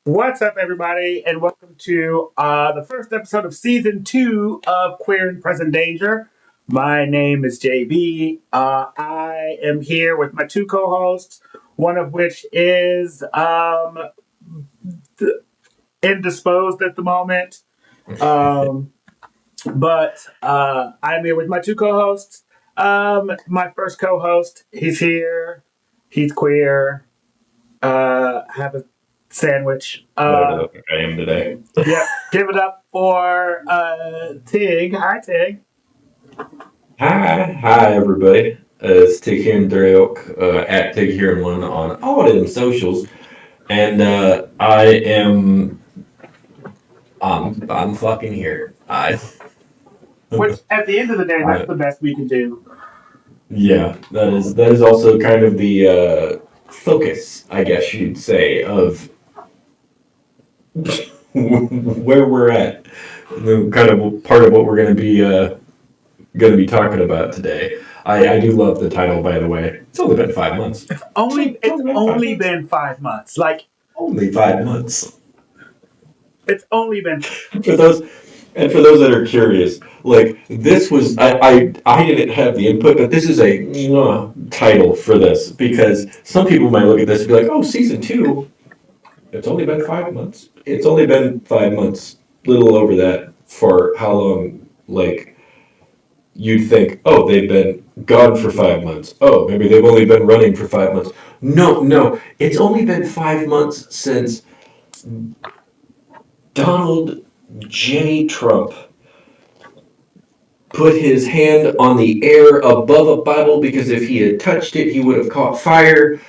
What's up, everybody, and welcome to the first episode of season two of Queer and Present Danger. My name is JB. I am here with my two co-hosts, one of which is indisposed at the moment. Um, but I'm here with my two co-hosts. My first co-host, he's here. He's queer. Have a sandwich. What I don't think I am today. Yep. Give it up for Tig. Hi, Tig. Hi, everybody. It's Tig here in Drake, at Tig here in one on all of them socials, and I am I'm fucking here. Which, at the end of the day, that's I the best we can do. yeah, that is also kind of the focus, I guess you'd say, of where we're at. The kind of part of what we're going to be talking about today. I do love the title, by the way. It's only been 5 months. It's It's only been five only months. been 5 months. Like Only 5 months. it's only been. For those for those that are curious, like this was I didn't have the input, but this is a title for this because some people might look at this and be like, oh, season two. It's only been 5 months. It's only been 5 months, little over that for how long like you'd think, oh, they've been gone for 5 months. Oh, maybe they've only been running for 5 months. No, it's only been 5 months since Donald J. Trump put his hand on the air above a Bible because if he had touched it, he would have caught fire,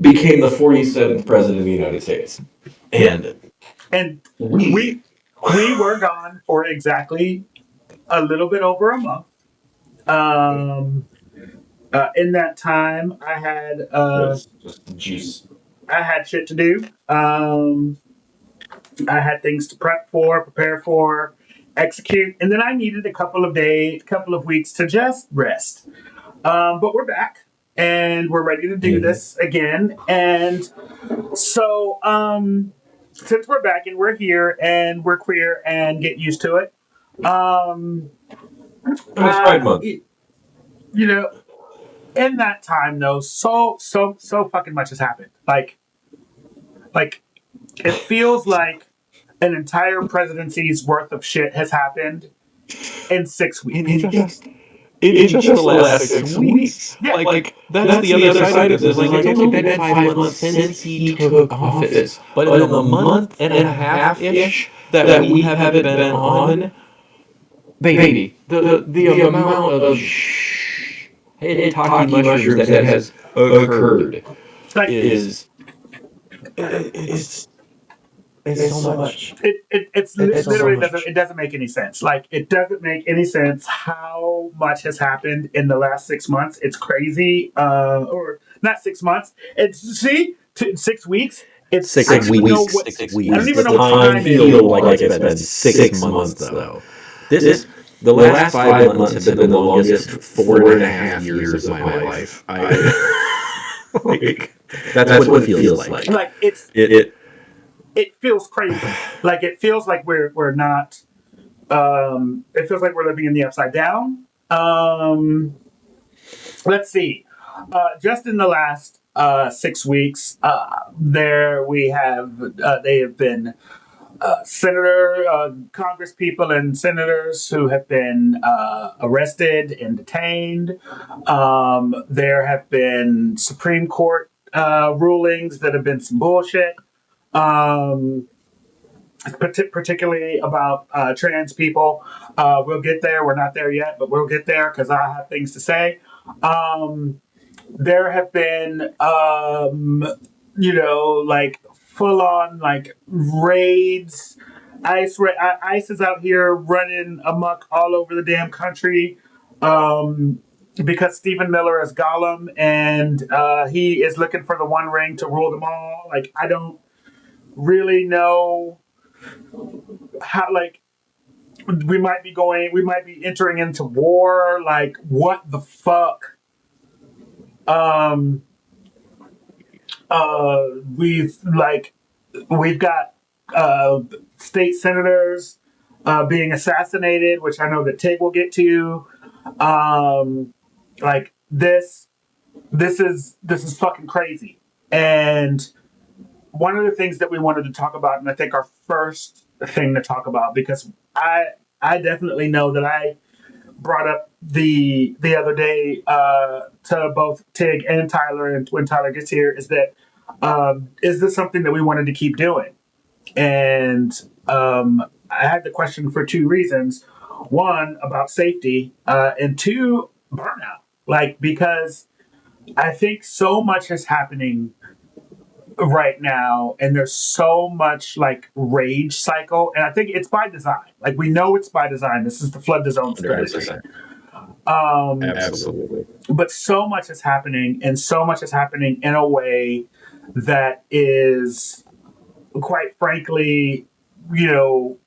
became the 47th president of the United States. Yeah, And and we, we we were gone for exactly a little bit over a month. Um, in that time, that's just the juice. I had shit to do. I had things to prepare for, execute, and then I needed a couple of days, couple of weeks to just rest. But we're back and we're ready to do Mm-hmm. this again. And so, since we're back and we're here and we're queer and get used to it, um, And it's Pride Month. you know, in that time though, so fucking much has happened. Like it feels like an entire presidency's worth of shit has happened in 6 weeks. In just the last 6 weeks. Yeah, That's the other side of this. Is like it's only been 5 months since he took office, but in the month and a half ish that we haven't been on, baby, the amount of talky mushrooms that has occurred like is it's it's so much. It's so literally doesn't much. it doesn't make any sense. Like it doesn't make any sense how much has happened in the last 6 months. It's crazy. Or not 6 months. It's 6 weeks. It's I don't Six even know weeks. what 6 weeks. I don't even The know what time time feel is. like it's been 6 months though. This the last 5 months have been the longest 4.5 years of my life. Like, that's what it feels like. Like It it feels crazy. Like it feels like we're not. It feels like we're living in the upside down. Let's see. Just in the last 6 weeks, there we have they have been Congress people and senators who have been arrested and detained. There have been Supreme Court rulings that have been some bullshit. Um, Particularly about trans people. We'll get there. We're not there yet, but we'll get there because I have things to say. Um, there have been, like full on like raids. ICE is out here running amok all over the damn country. Because Stephen Miller is Gollum and he is looking for the one ring to rule them all. Like, I don't really know how, like, we might be entering into war. Like, what the fuck? Um, we've like we've got uh, state senators being assassinated, which I know that Tig will get to. Um, like this is fucking crazy. And one of the things that we wanted to talk about, and I think our first thing to talk about, because I definitely know that I brought up the other day to both Tig and Tyler, and when Tyler gets here, is this something that we wanted to keep doing? And I had the question for two reasons: one, about safety, and two, burnout. Like, because I think so much is happening right now, and there's so much like rage cycle, and I think it's by design. Like, we know it's by design. This is the flood the zone strategy. 100%. um Absolutely. but so much is happening, and so much is happening in a way that is, quite frankly, you know,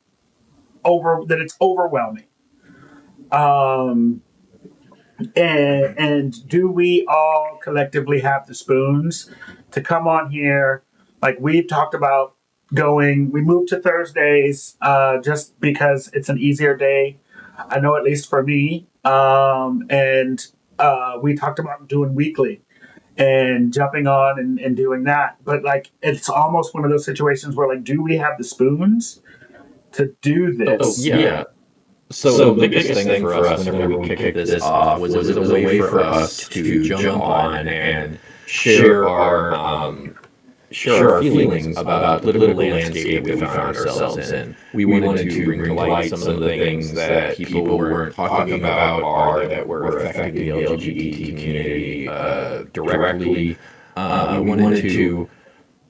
it's overwhelming. um and do we all collectively have the spoons to come on here? Like, we've talked about going, we moved to Thursdays just because it's an easier day. I know, at least for me. And we talked about doing weekly and jumping on and doing that. But like, it's almost one of those situations where, like, do we have the spoons to do this? Yeah. So the biggest thing for us whenever we kicked this off was it was a way for us to jump on and share our feelings about the political landscape that we found ourselves in. We wanted to bring to light some of the things that people weren't talking about or that were affecting the LGBT community directly.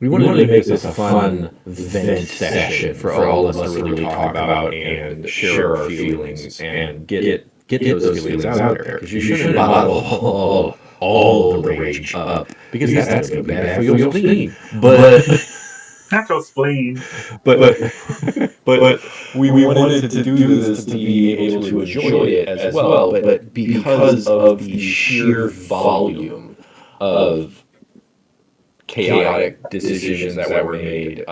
We wanted to make this a fun vent session for all of us to really talk about and share our feelings and get those feelings out there. Because you shouldn't bottle all the rage up, because that's going to be bad for your spleen. But Not so spleen. but but we wanted to do this to be able to enjoy it as well. But because of the sheer volume of chaotic decisions that were made,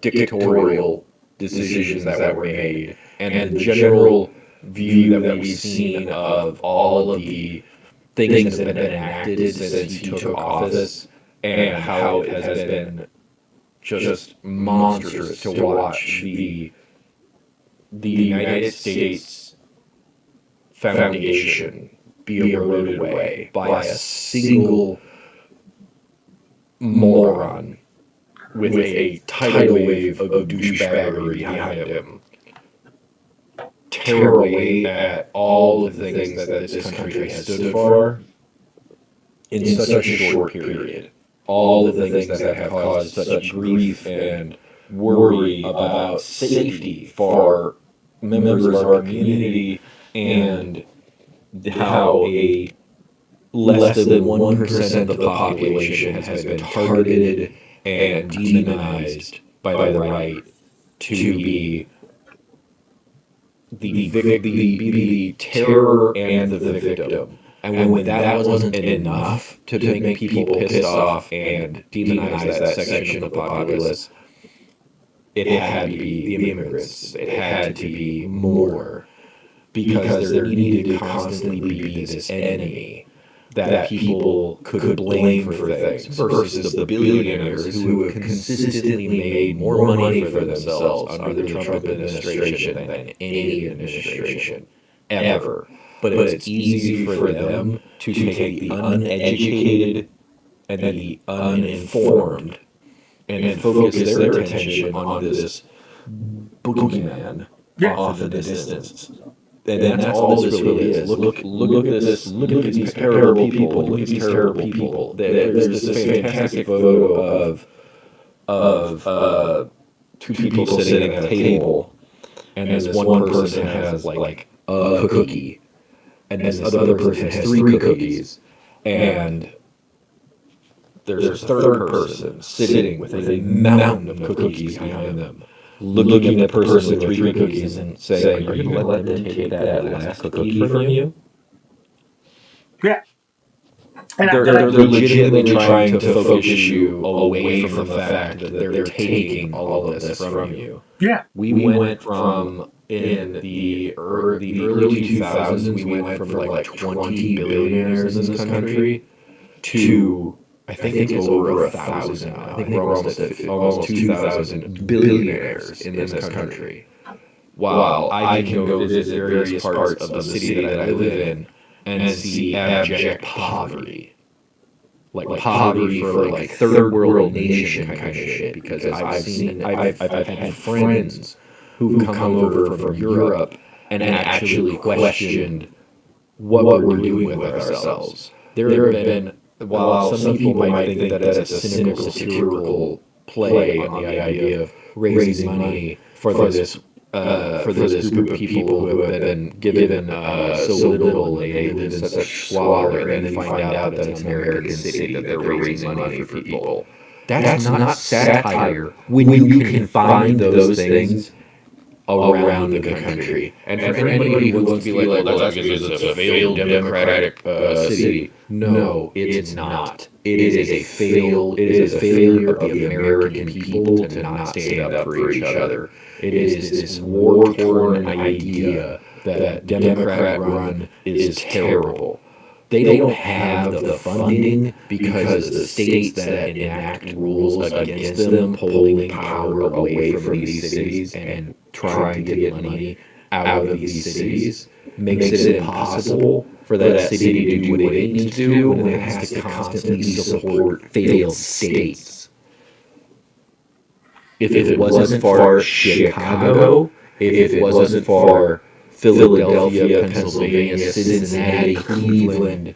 dictatorial decisions that were made, and the general view that we've seen of all of the things that have been enacted since he took office, and how it has been just monstrous to watch the United States foundation be eroded away by a single moron with a tidal wave of douchebaggery behind him tear away at all the things that this country has stood for in such a short period. All the things that have caused such grief and worry about safety for members of our community, and how a less than 1% of the population has been targeted and demonized by the right to be the terror and the victim. And when that wasn't enough to make people pissed off and demonize that section of the populace, it had to be the immigrants. It had to be more, because there needed to constantly be this enemy that people could blame for things, versus the billionaires who have consistently made more money for themselves under the Trump administration than any administration ever. But it's easy for them to take the uneducated and the uninformed and focus their attention on this boogeyman off in the distance. And that's all this really is. Look at this. Look at these terrible people. Look at these terrible people. There's this fantastic photo of two people sitting at a table, and this one person has like a cookie, and this other person has three cookies, and there's a third person sitting with a mountain of cookies behind them, looking at the person with three cookies and saying, "Are you going to let them take that last cookie from you?" Yeah. they're legitimately trying to focus you away from the fact that they're taking all of this from you. yeah, We went from in the early 2000s, we went from like 20 billionaires in this country to I think it's over 1,000 now. I think we're almost at almost 2,000 billionaires in this country. While I can go visit various parts of the city that I live in and see abject poverty, like poverty for like third world nation kind of shit. Because I've had friends who've come over from Europe and actually questioned what we're doing with ourselves. There have been, while some people might think that it's a cynical satirical play on the idea of raising money for this group of people who have been given so little, and they live in such squalor, and then find out that it's an American city that they're raising money for people. That's not satire when you can find those things around the country. And for anybody who wants to be like, well, that's because it's a failed democratic city. No, it's not. It is a failure of the American people to not stand up for each other. It is this war-torn idea that Democrat run is terrible. They don't have the funding because the states that enact rules against them, pulling power away from these cities and trying to get money out of these cities, makes it impossible for that city to do what it needs to do, and it has to constantly support failed states. If it wasn't for Chicago, if it wasn't for Philadelphia, Pennsylvania, Cincinnati, Cleveland,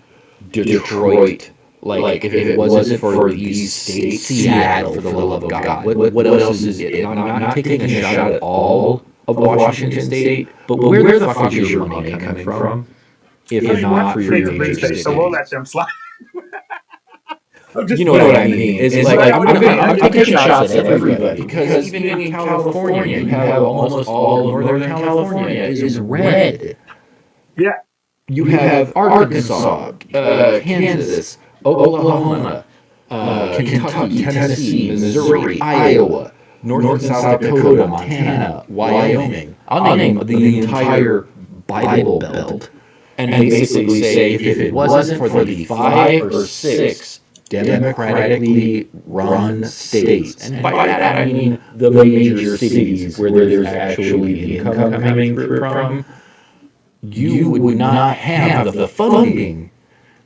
Detroit, like if it wasn't for these states, Seattle, for the love of God, what else is it? I'm not taking a shot at all of Washington State, but where the fuck is your money coming from? If I mean, not for your blue major state, so we'll let cities. them slide. I'm just You know what I mean? It's But like I'm I'm taking shots at everybody because even in California, you have almost all of Northern California is red. yeah, You have Arkansas, Kansas, Oklahoma, Kentucky, Tennessee, Missouri, Iowa, North and South Dakota, Montana, Wyoming. I'll name the entire Bible Belt and basically say if it wasn't for the 5 or 6 democratically run states, and by that I mean the major cities where there's actually income coming through from, you would not have the funding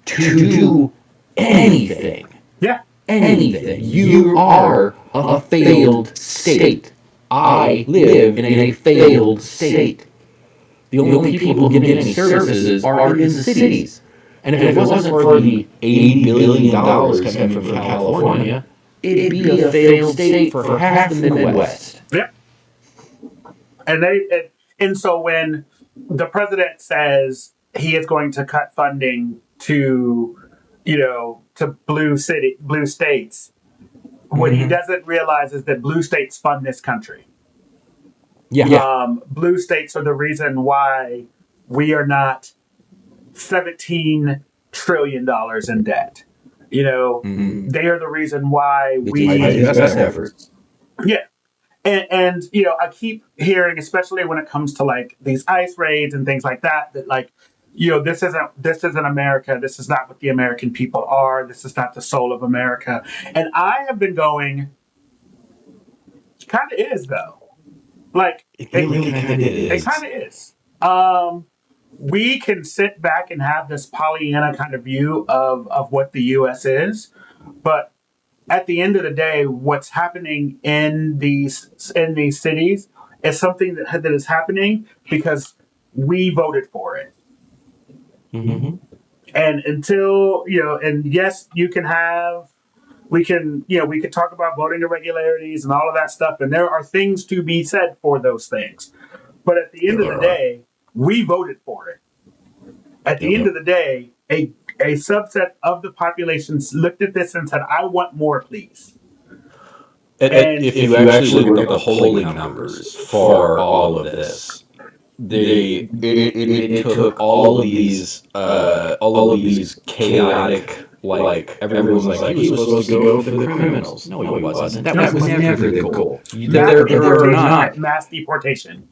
to do anything. yeah. Anything. You are a failed state. I live in a failed state. The only people who get any services are in the cities. And if it wasn't for the $80 billion coming from California, it'd be a failed state for half the Midwest. Yeah. And so when the president says he is going to cut funding to, to blue states, what he doesn't realize is that blue states fund this country. Yeah. Blue states are the reason why we are not $17 trillion in debt. They are the reason why Best efforts. yeah. And I keep hearing, especially when it comes to like these ICE raids and things like that, that like, this isn't America. This is not what the American people are. This is not the soul of America. And I have been going, kind of is though. Like It really kind of it is. kind of is. We can sit back and have this Pollyanna kind of view of what the U.S. is, but at the end of the day, what's happening in these cities is something that is happening because we voted for it. Mm-hmm. And until and yes, we can talk about voting irregularities and all of that stuff, and there are things to be said for those things. But at the end of the day, we voted for it. At the end of the day, a subset of the population looked at this and said, "I want more, please." And if you actually look at the polling numbers for all of this, it took all of these chaotic Like everyone was like, he was supposed to go for the criminals. No, he wasn't. That was never the goal. Mass There are deportation not. meant mass deportation.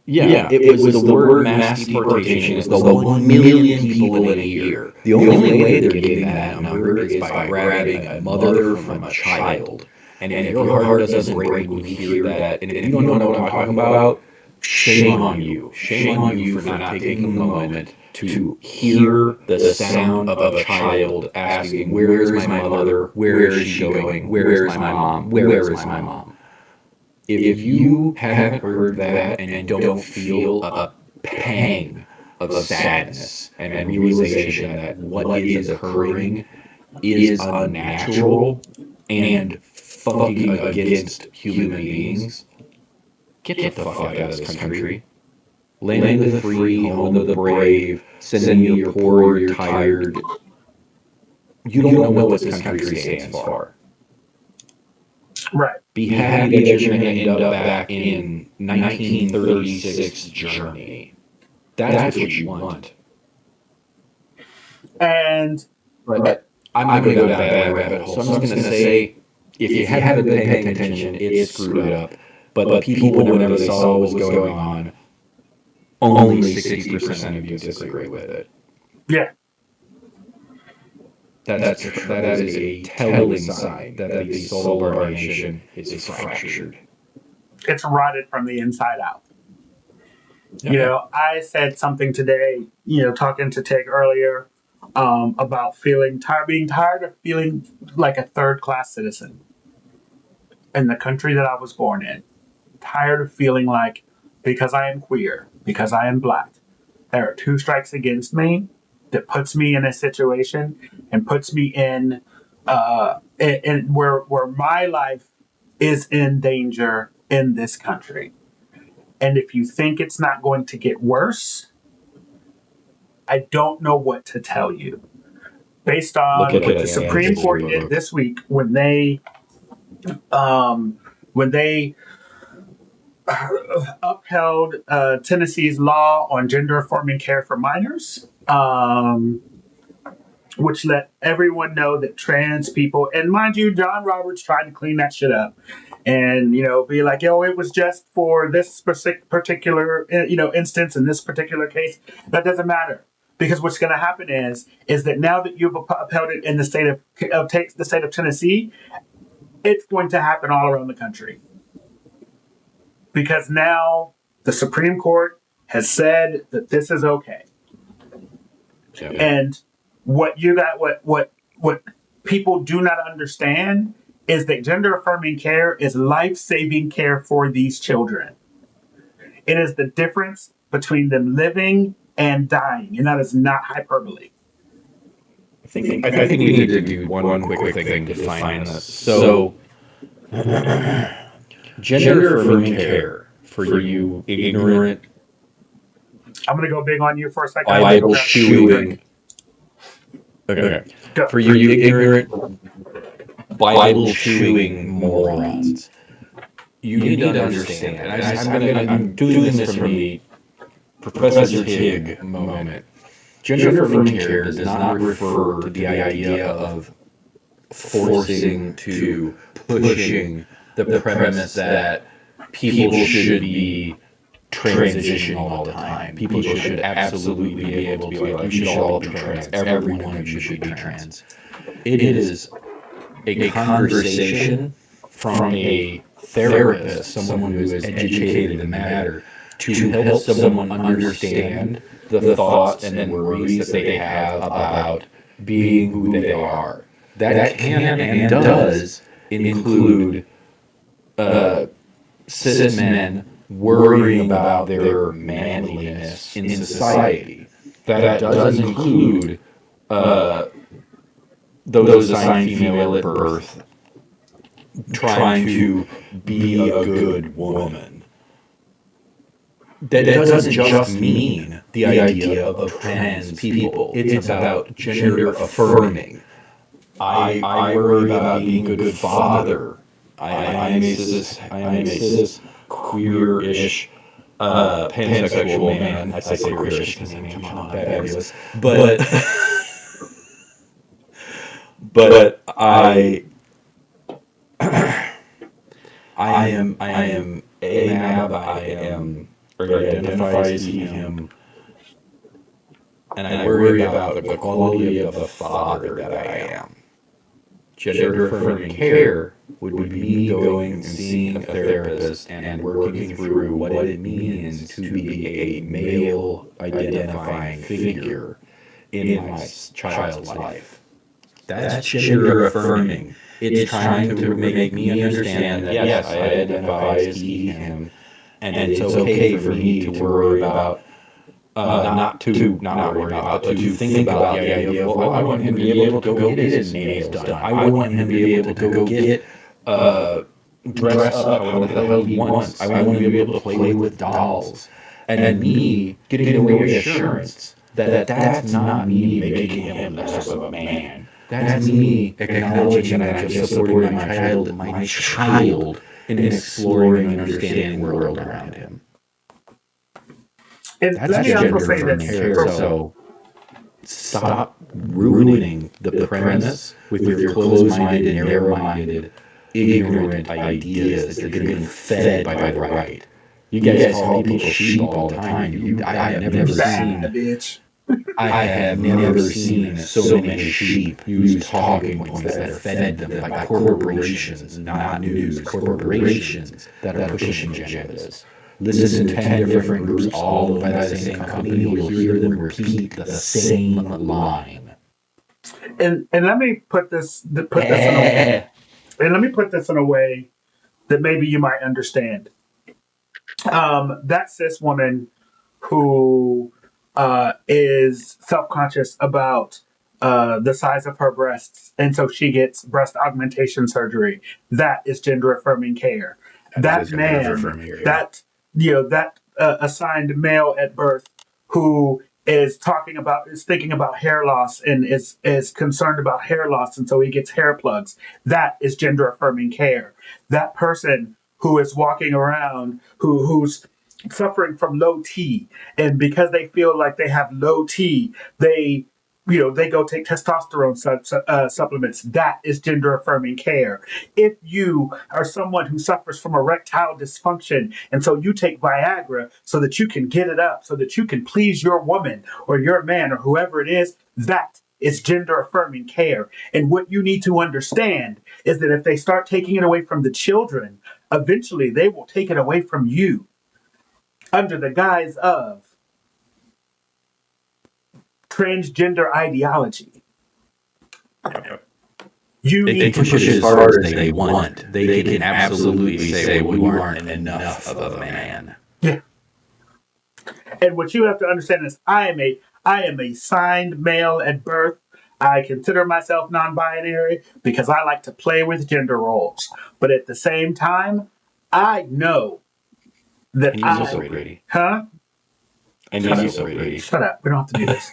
Yeah, it was the word mass deportation is the 1 million people in a year. The only way they're getting that number is by grabbing a mother from a child. And if your heart doesn't break when you hear that, and if you don't know what I'm talking about, shame on you. Shame on you for not taking the moment to hear the sound of a child asking, where is my mother? Where is she going? Where is my mom? Where is my mom? If you haven't heard that and don't feel a pang of sadness and realization that what is occurring is unnatural and fucking against human beings, get the fuck out of this country. Land of the free, home of the brave, send me your poor, your tired. You don't know what this country stands for. Right. Be happy that you're going to end up back in 1936 Germany. That's what you want. And But I'm going to go down that rabbit hole. So I'm just going to say, if you haven't been paying attention, it's screwed up. But people, whenever they saw what was going on, only 60% of you disagree with it. yeah, That is a telling sign that the soul of our nation is fractured. it's rotted from the inside out. You know, I said something today, talking to Tig earlier, about being tired of feeling like a third class citizen in the country that I was born in. Tired of feeling like, because I am queer, because I am black, there are two strikes against me that puts me in a situation and puts me in where my life is in danger in this country. And if you think it's not going to get worse, I don't know what to tell you. Based on what the Supreme Court did this week when they upheld Tennessee's law on gender affirming care for minors, which let everyone know that trans people, and mind you, John Roberts tried to clean that shit up and, be like, yo, it was just for this particular, instance in this particular case. That doesn't matter. Because what's going to happen is that now that you've upheld it in the state of Tennessee, it's going to happen all around the country. Because now the Supreme Court has said that this is okay. Yeah. And what people do not understand is that gender affirming care is life-saving care for these children. It is the difference between them living and dying, and that is not hyperbole. I think we need to do one quick thing to define this. So gender affirming care, for you ignorant, I'm going to go big on you for a second. Bible chewing. Okay. For you ignorant, Bible chewing morons, you need to understand. And I'm doing this from the Professor Tig moment. Gender affirming care does not refer to the idea of forcing to pushing the premise that people should be transitioning all the time. People should absolutely be able to be like, you should all be trans. Every one of you should be trans. It is a conversation from a therapist, someone who is educated in the matter, to help someone understand the thoughts and worries that they have about being who they are. That can and does include cis men worrying about their manliness in society. That does include those assigned female at birth trying to be a good woman. That doesn't just mean the idea of trans people. It's about gender affirming. I worry about being a good father. I am a cis queer-ish pansexual man. I say queer-ish because I'm not fabulous. But but I am a Mab. I am, or identify as he, him, and I worry about the quality of the father that I am. Gender affirming care would be me going and seeing a therapist and working through what it means to be a male identifying figure in my child's life. That's gender affirming. It's trying to make me understand that, yes, I identify as he, him, and it's okay for me to worry about, not worry about, but to think about the idea of, well, I want him to be able to go get his nails done. I want him to be able to go get dress up however the hell he wants. I want him to be able to play with dolls. And me getting the reassurance that that's not me making him less of a man. That's me acknowledging that I'm just supporting my child in exploring and understanding the world around him. And That's let me also gender say affirming this. care. So stop ruining the premise with your closed-minded, narrow-minded, ignorant ideas that you're getting fed by the right. You guys call people sheep all the time. I have never seen. Bad bitch. I have never seen so many sheep use talking points that are fed them by corporations, not news, corporations that are pushing agendas. Listen to 10 different groups, all owned by the same company, you'll hear them repeat the same line. And let me put this in a and let me put this in a way that maybe you might understand. That cis woman who is self conscious about the size of her breasts, and so she gets breast augmentation surgery. That is gender affirming care. That That is gender man, affirming care. that that assigned male at birth who is thinking about hair loss and is concerned about hair loss, and so he gets hair plugs. That is gender affirming care. That person who is walking around who's suffering from low T, and because they feel like they have low T, they go take testosterone supplements. That is gender affirming care. If you are someone who suffers from erectile dysfunction, and so you take Viagra so that you can get it up, so that you can please your woman or your man or whoever it is, that is gender affirming care. And what you need to understand is that if they start taking it away from the children, eventually they will take it away from you under the guise of transgender ideology. You They need can to push it as far as they want. They can absolutely say, well, you aren't enough of a man. Yeah. And what you have to understand is I am a signed male at birth. I consider myself non-binary because I like to play with gender roles. But at the same time, I know that And you're so pretty. Huh? And you're so pretty. Shut up. We don't have to do this.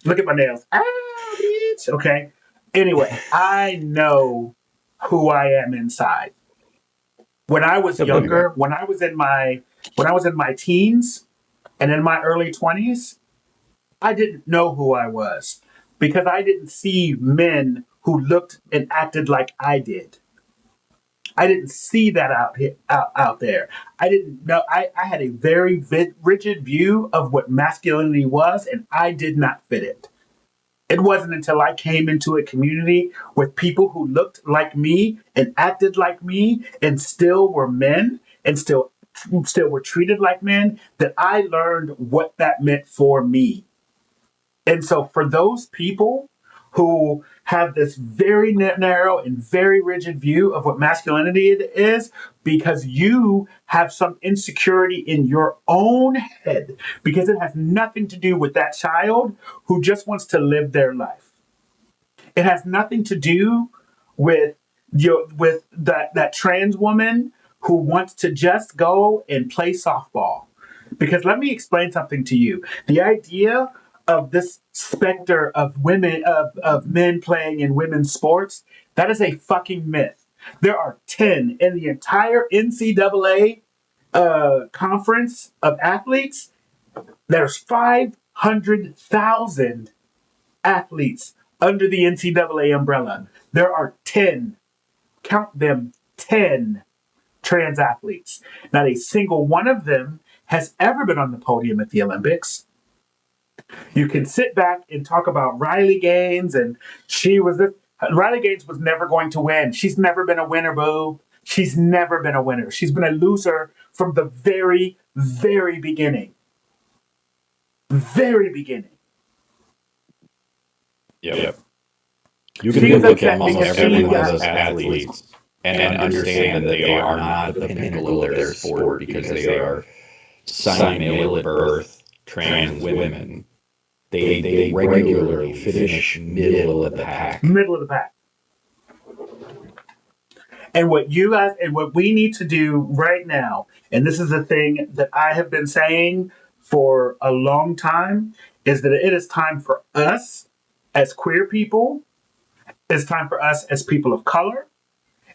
Look at my nails. Ah, bitch. Okay. Anyway, I know who I am inside. When I was younger, when I was in my teens and in my early 20s, I didn't know who I was because I didn't see men who looked and acted like I did. I didn't see that out there. I didn't know. I had a very rigid view of what masculinity was, and I did not fit it. It wasn't until I came into a community with people who looked like me and acted like me and still were men and still were treated like men that I learned what that meant for me. And so for those people who have this very narrow and very rigid view of what masculinity is, because you have some insecurity in your own head, because it has nothing to do with that child who just wants to live their life. It has nothing to do with that trans woman who wants to just go and play softball. Because let me explain something to you. The idea of this specter of of men playing in women's sports, that is a fucking myth. There are 10 in the entire NCAA conference of athletes. There's 500,000 athletes under the NCAA umbrella. There are 10, count them, 10 trans athletes. Not a single one of them has ever been on the podium at the Olympics. You can sit back and talk about Riley Gaines, and Riley Gaines was never going to win. She's never been a winner, boo. She's never been a winner. She's been a loser from the very, very beginning. Very beginning. Yep. You can look at almost every one of those athletes and understand that they are not the pinnacle of their sport because they are signed male at birth, trans women. They regularly finish middle of the pack. Middle of the pack. And what you guys and what we need to do right now, and this is the thing that I have been saying for a long time, is that it is time for us as queer people, it's time for us as people of color,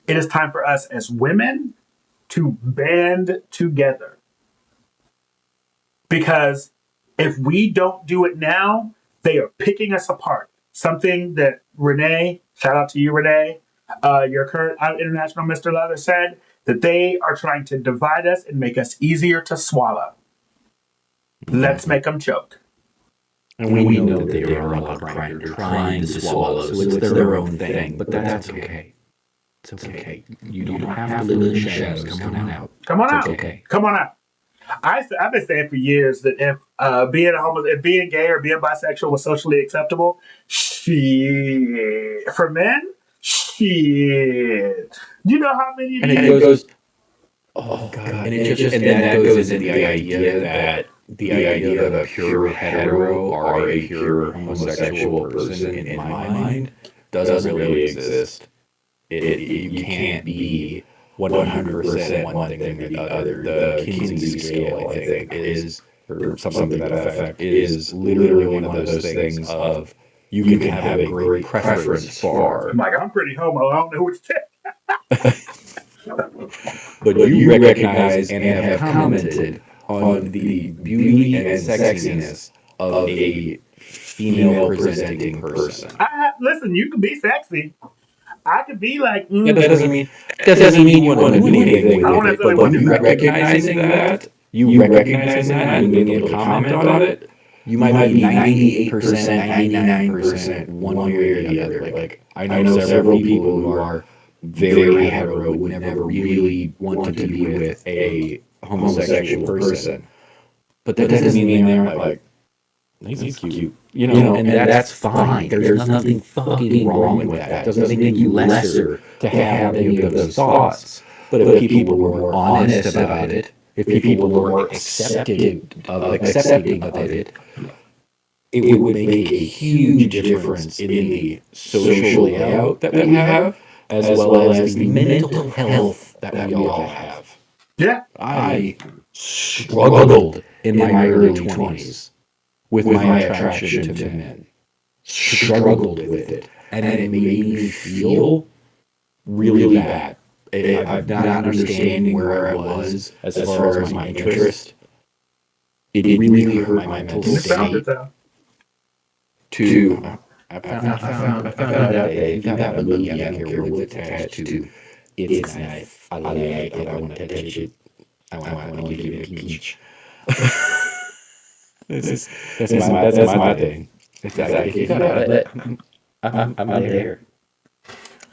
it is time for us as women to band together. Because if we don't do it now, they are picking us apart. Something that Renee, shout out to you, Renee, your current international Mr. Leather said, that they are trying to divide us and make us easier to swallow. Let's make them choke. And we know that they are all trying to swallow, so it's their own thing, but that's okay. It's okay. You don't have to live in the shadows. Come on out. Come on out. Okay. Come on out. I've been saying for years that if if being gay or being bisexual was socially acceptable, shit. For men, shit. Do you know how many? And it goes. Oh God! And that goes into the idea that the idea of a pure hetero or a pure homosexual person, in my mind, doesn't really exist. You can't be 100% one thing or the other. The Kinsey scale, I think, is, or something to that effect, is literally one of those things of you can have a great preference for. I'm like, I'm pretty homo. I don't know what to say. But you recognize and have commented on the beauty and sexiness of a female presenting person. Listen, you can be sexy. I could be like. That doesn't mean you want to do anything with it. But you recognizing that, and being able to comment on it, you might be 98%, 99% one way or the other. Like I know several people who are very hetero, would never really want to be with a homosexual person. But that doesn't mean they're like, he's cute. And that's fine. There's nothing fucking wrong with that. It doesn't make you lesser to have any of those thoughts. But if people were more honest about it, if people were more accepting of it, it would make a huge difference in the social layout that we have, as well as the mental health that we all have. Yeah. I struggled in my early 20s with my attraction to men. Struggled with it. And it made me feel really bad. I'm not understanding where I was as far as my interest. It really hurt my mental state. I found out that if you have a movie, I don't care what it's attached to. It's nice. I like it. I want to touch it. I want to give it a peach. That's my thing. If you got it, I'm there.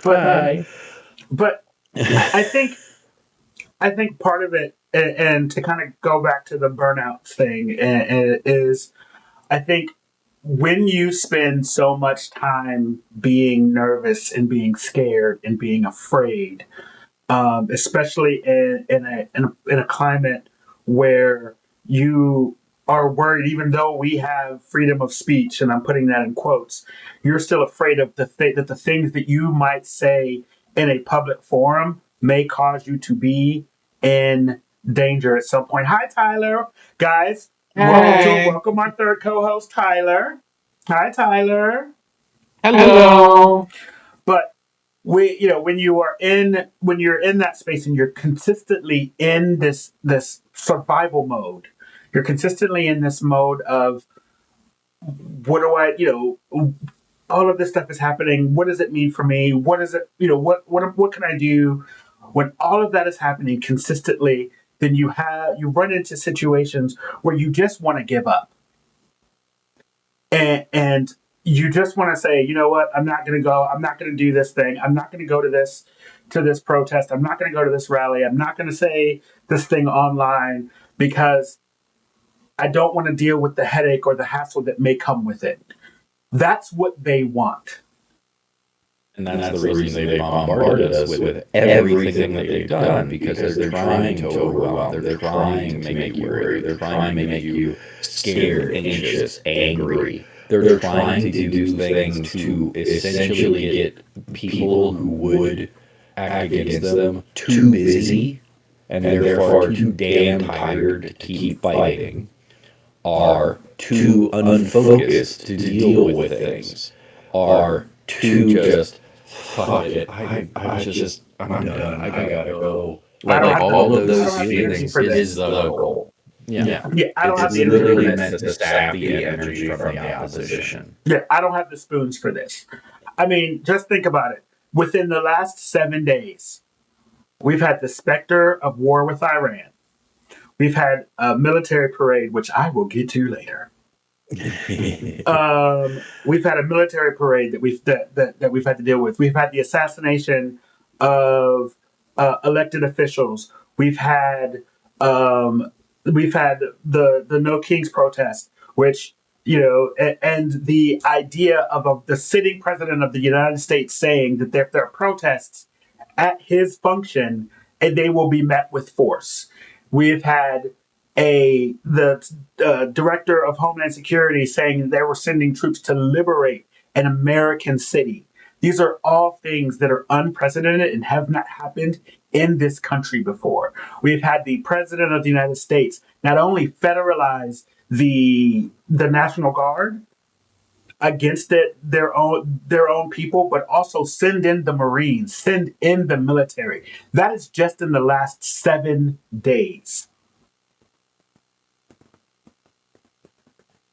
But I think part of it, and to kind of go back to the burnout thing, is I think when you spend so much time being nervous and being scared and being afraid, especially in a climate where you are worried, even though we have freedom of speech, and I'm putting that in quotes, you're still afraid of that the things that you might say in a public forum may cause you to be in danger at some point. Hi, Tyler. Guys, welcome our third co-host, Tyler. Hi, Tyler. Hello. But when you're in that space and you're consistently in this survival mode, you're consistently in this mode of what do I all of this stuff is happening. What does it mean for me? What is it? What can I do when all of that is happening consistently? Then you run into situations where you just want to give up, and you just want to say, you know what, I'm not going to go. I'm not going to do this thing. I'm not going to go to this protest. I'm not going to go to this rally. I'm not going to say this thing online because I don't want to deal with the headache or the hassle that may come with it. That's what they want. And that's the reason they bombarded us with everything that they've done, because they're trying to overwhelm, they're trying to make you worried, they're trying to make you scared, anxious, angry. They're trying to do things to essentially get people who would act against them too busy and therefore too damn tired to keep fighting, are too unfocused to deal with things, are too just fuck it. I'm done. I gotta go. I don't Like have all the of I don't those have the energy feelings for this. is the goal. Yeah. Yeah, I don't It's have the energy for literally this. meant to sap the energy from the opposition. Yeah, I don't have the spoons for this. I mean, just think about it. Within the last 7 days, we've had the specter of war with Iran. We've had a military parade, which I will get to later. We've had a military parade that we've had to deal with. We've had the assassination of elected officials. We've had the No Kings protest, which and the idea of the sitting president of the United States saying that if there are protests at his function, and they will be met with force. We've had the director of Homeland Security saying they were sending troops to liberate an American city. These are all things that are unprecedented and have not happened in this country before. We've had the president of the United States not only federalize the National Guard against their own people, but also send in the Marines, send in the military. That is just in the last 7 days.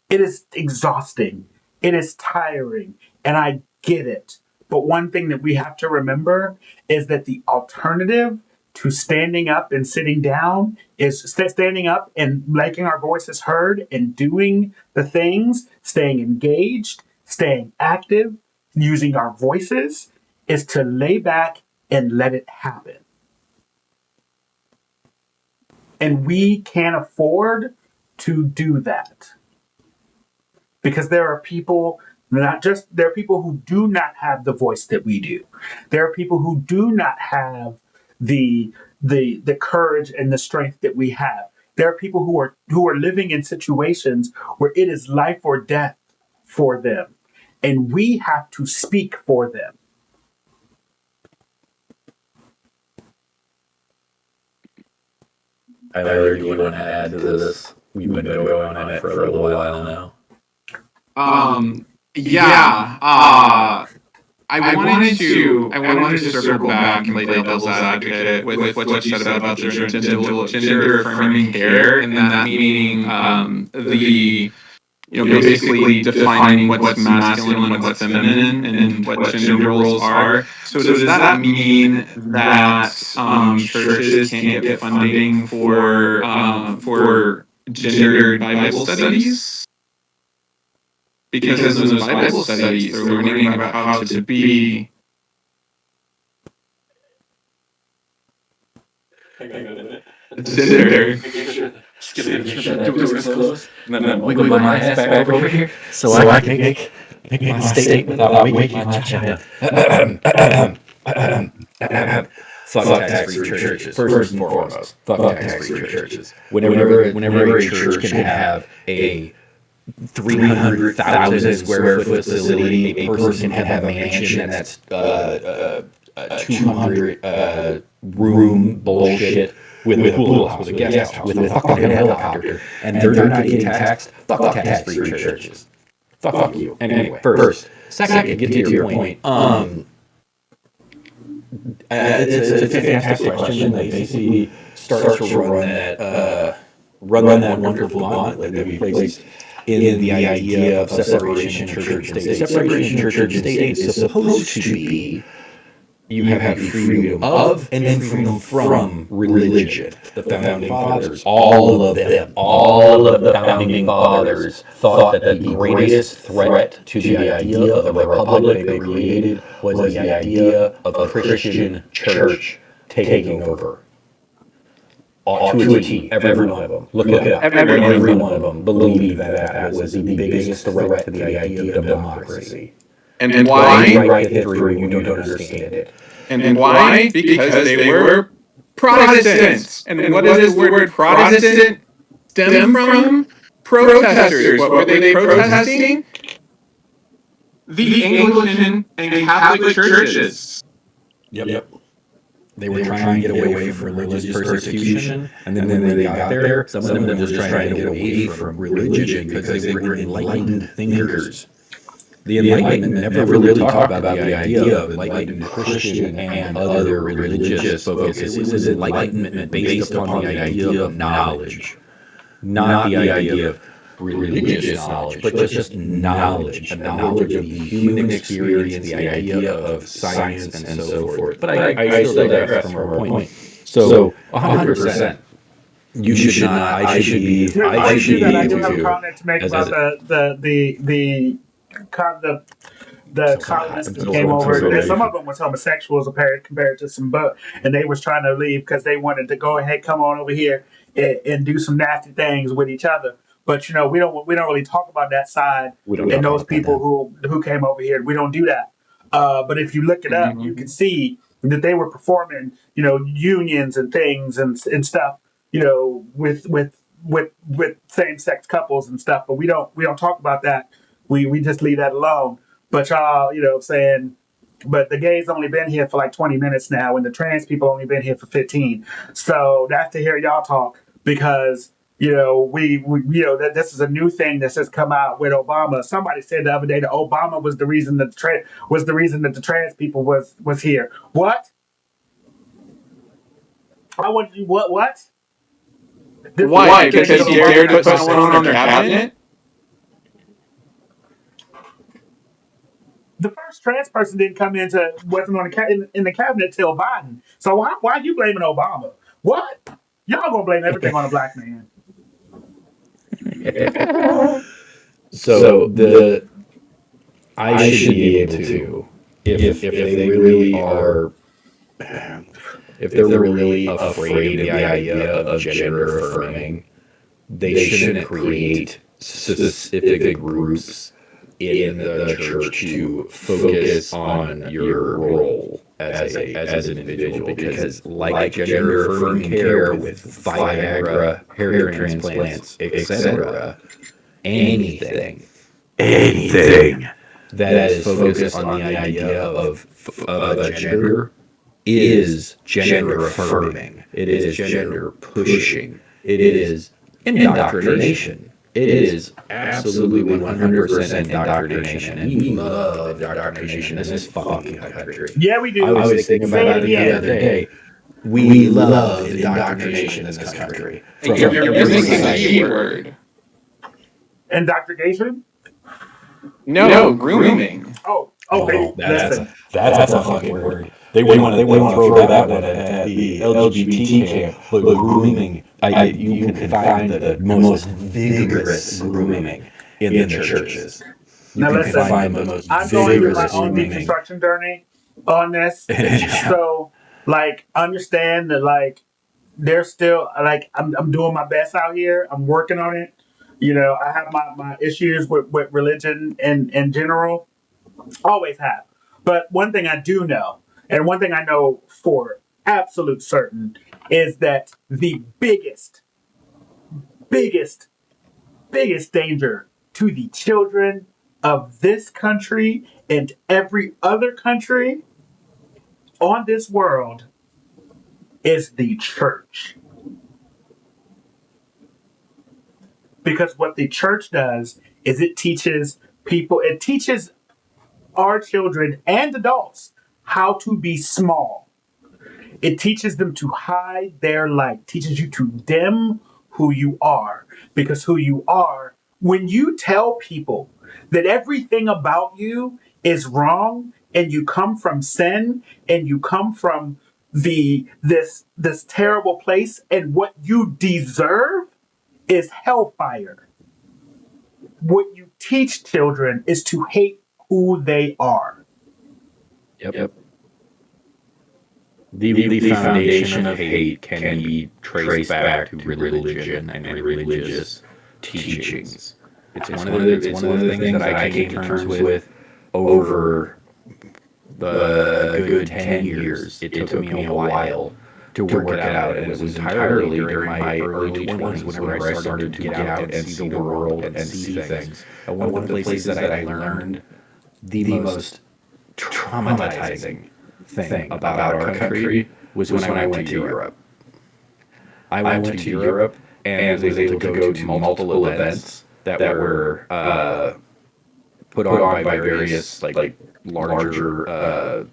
It is exhausting. It is tiring, and I get it. But one thing that we have to remember is that the alternative to standing up and sitting down is standing up and making our voices heard and doing the things, staying engaged, staying active, using our voices, is to lay back and let it happen. And we can't afford to do that because there are people who do not have the voice that we do. There are people who do not have the courage and the strength that we have. There are people who are living in situations where it is life or death for them, and we have to speak for them. Tyler, do you want to add to this? We've been going on it for a little while now. Yeah. I wanted to circle back and play devil's advocate with what you said about the gender affirming care, and that meaning the basically defining what's masculine and what's feminine and what gender roles are. So does that mean that churches can't get funding for gendered Bible studies? Because in those Bible studies, they're learning about how to be. Gender. No, wiggle my ass back over here so I can make my statement without waking my child. Fuck tax-free churches. First and foremost, fuck tax-free churches. Whenever a church can have a 300,000 square foot facility, a person can have a mansion that's 200 room bullshit with a pool house, with a guest house, with a fucking helicopter, and they're not getting taxed. Fuck tax-free churches. Fuck you. Anyway, first. Second, get to your point. It's a fantastic question. They basically start to run that wonderful gauntlet that we placed in the idea of separation of church and state. Separation of church and state is supposed to be you have your freedom of and freedom from religion. The founding fathers, all of them, all of the founding fathers thought that the greatest threat to the idea of the republic they created was the idea of Christian church taking over. To a T, every one of them. Look it up. Every one of them believed that was the biggest threat to the idea of democracy. And why? You write history when you don't understand it. And why? Because they were Protestants. And what does the word Protestant stem from? Protesters. What were they protesting? The Anglican and Catholic churches. Yep. They were trying to get away from religious persecution, and then when they got there, some of them were just trying to get away from religion because they were enlightened thinkers. The Enlightenment never really talked about the idea of enlightened Christian and other religious focus. It was enlightenment based upon the idea of knowledge, not the idea of religious knowledge, but just knowledge, a knowledge of the human experience, the idea of science, and so forth. But I still digress from our point. So 100%. You should not. I should be. I should be I able do have a to. comment to make about the colonists that came over. And some of them was homosexuals compared to some, and they was trying to leave because they wanted to go ahead, come on over here and do some nasty things with each other. But we don't really talk about that side and those people who came over here. We don't do that. But if you look it up, you can see that they were performing, unions and things and stuff, with same sex couples and stuff. But we don't talk about that. We just leave that alone. But y'all, saying, but the gays only been here for like 20 minutes now, and the trans people only been here for 15. So that's to hear y'all talk because we that this is a new thing that's just come out with Obama. Somebody said the other day that Obama was the reason that the trans people was here. What? I want you what? Why? Because he dared to put someone on their cabinet? The first trans person didn't come wasn't on in the cabinet till Biden. So why are you blaming Obama? What? Y'all gonna blame everything on a black man? So I should be able to, if they really are, if they're really afraid of the idea of gender affirming, they shouldn't create specific groups in the church to focus on your role as an individual, because like gender affirming care with Viagra, hair transplants, etc., anything that is focused on the idea of a gender is gender affirming. It is gender pushing. It is indoctrination. It is absolutely 100% indoctrination, and we love indoctrination in this fucking country. Yeah, we do. I was thinking about it the other day. We love indoctrination in this country. You're missing the key word. Indoctrination? No, grooming. Oh, that's a fucking word. They want to throw that one at the LGBT camp, but grooming. You can find the most vigorous grooming in the churches. You Now can find the most I'm going through my vigorous own grooming. deconstruction journey on this. Yeah. So, understand that, there's still, I'm doing my best out here. I'm working on it. I have my issues with religion in general. Always have. But one thing I do know, and one thing I know for absolute certain, is that the biggest danger to the children of this country and every other country on this world is the church. Because what the church does is it teaches our children and adults how to be small. It teaches them to hide their light, teaches you to dim who you are, because who you are when you tell people that everything about you is wrong and you come from sin and you come from this terrible place and what you deserve is hellfire. What you teach children is to hate who they are. Yep. The foundation of hate can be traced back to religion and religious teachings. It's one of the things that I came to terms with over the good 10 years. It took me a while to work it out, and it was entirely during my early 20s whenever I started to get out and see the world and see things. And one of the places that I learned the most traumatizing thing about our country was when I went to Europe. I went to Europe and was able to go to multiple events that were put on by various like larger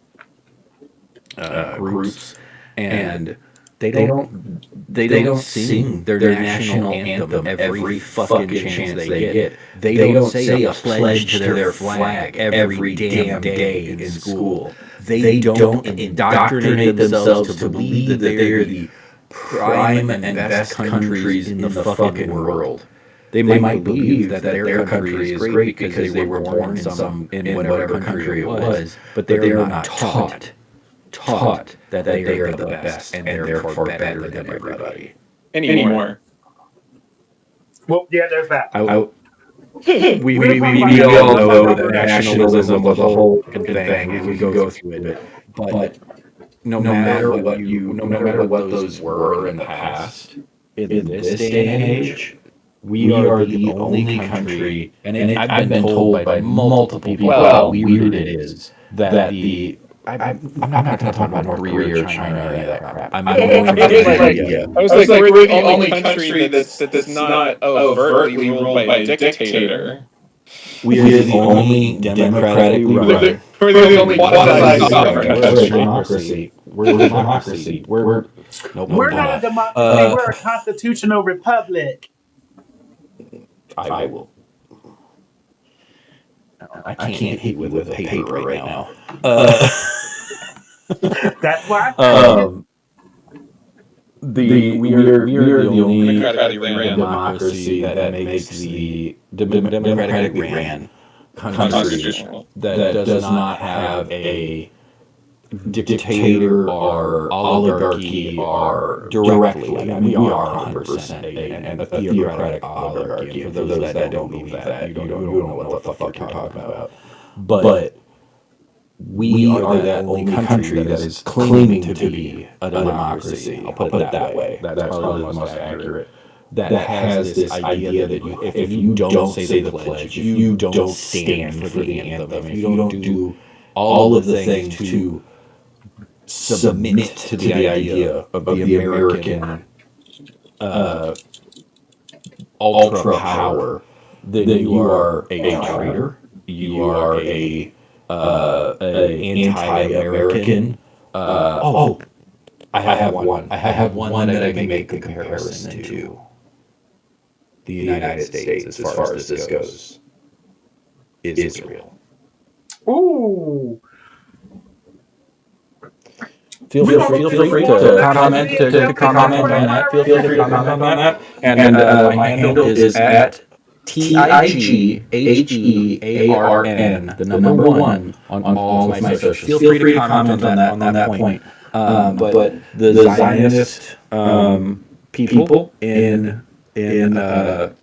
groups, and they don't sing their national anthem every fucking chance they get. They don't say a pledge to their flag every damn day in school. They don't indoctrinate themselves to believe that they're the prime and best countries in the fucking world. They might believe that their country is great because they were born in whatever country it was, but they are not taught that they are the best and therefore better than everybody Anymore. Well, yeah, there's that. We all know that nationalism was a whole thing. We could go through it, but no matter what those were in the past, in this day and age, we are the only country, and I've been told by multiple people how weird it is that I'm not going to talk about North Korea or China or any of that crap. I'm going to It is the like- idea. I was like, we're the only country that's not overtly ruled by a dictator. We are the only democratically run. We're the only quasi-sovereign We're a country. democracy. We're a democracy. We're We're not a democracy. We're a constitutional republic. I will. I can't hit with a paper right now. That's why. We are the only Democratically ran. democracy that makes the democratically ran country Constitutional. that does not have a dictator or oligarchy or directly. I mean, we are 100% a theocratic oligarchy. And for those that don't believe that, you don't know what the fuck you're talking about. But we are that only country that is claiming to be a democracy. I'll put it that way. That's probably the most accurate. That has this idea that if you don't say the pledge, if you don't stand for the anthem, if you don't do all of the things to submit to the idea of the American ultra power, then you are a traitor. You are a anti-American. I have one. I have one that I can make the comparison to. The United States, as far as this goes, is Israel. Ooh. Feel free to comment on that. Feel free to comment on that. And my handle is at TIGHEARN, the number one on all of my socials. Feel free to comment on that point. But the Zionist people in Israel,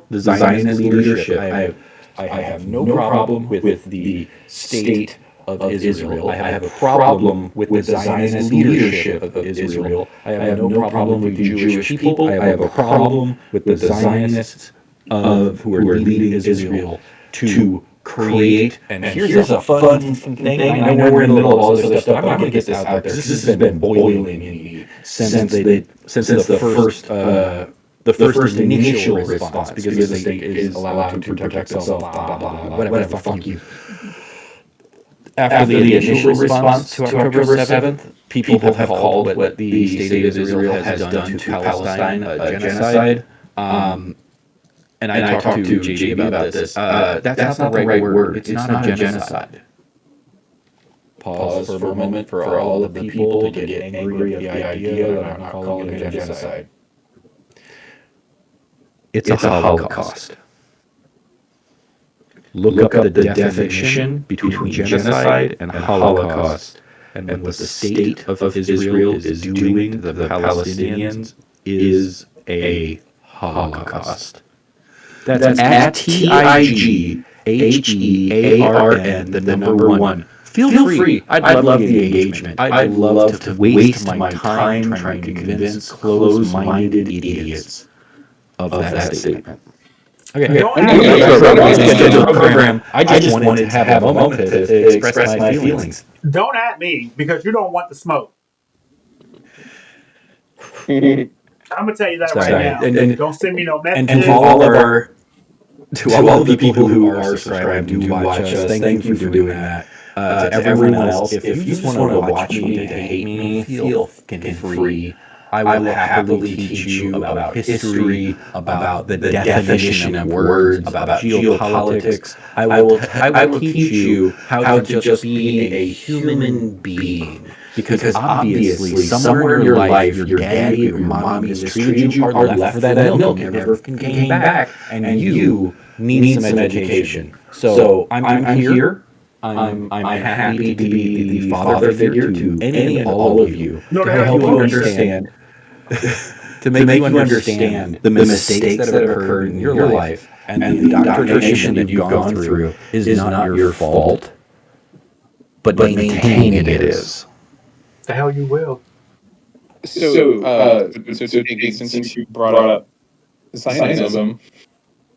the Zionist leadership, I have no problem with the state of Israel. I have a problem with the Zionist leadership of Israel. I have no problem with the Jewish people. I have a problem with the Zionists who are leading Israel to create. And here's a fun thing. I know we're in the middle of all this other stuff, but I'm going to get this out there because this has been boiling in me since the first initial response, because the state is allowed to protect itself, blah, blah, blah, whatever, fuck you. After the initial response to October 7th, people have called what the state of Israel has done to Palestine a genocide. and I talked to JB about this. That's not the right word. It's not a genocide. Pause for a moment for all the people to get angry at the idea that I'm not calling it a genocide. It's a Holocaust. Look up the definition between genocide and Holocaust, and what the state of Israel is doing to the Palestinians is a Holocaust. That's at TIGHEARN, the number one. Feel free. I'd love the engagement. I'd love to waste my time trying to convince closed-minded idiots of that statement. Okay. Don't I ask me. scheduled program. I just wanted to have a moment to express my feelings. Don't at me because you don't want the smoke. I'm gonna tell you that right now. And Don't send me no and messages. to all of the people who are subscribed and do watch us, thank you for doing that. To everyone else, if you just want to watch me to hate me, feel fucking free. I will happily teach you about history, about the definition of words, about geopolitics. I will teach you how to just be a human being. Because obviously, somewhere in your life, your daddy or your mommy mistreated you hard, left for that milk, and never came back, and you need some education. So I'm here. I'm happy to be the father figure to any and all of you, No, to no, help no, you no. understand, to make you understand the mistakes that have occurred in your life, and the indoctrination that you've gone through is not your fault, but maintaining it is. The hell you will. So Big, since you brought up Zionism,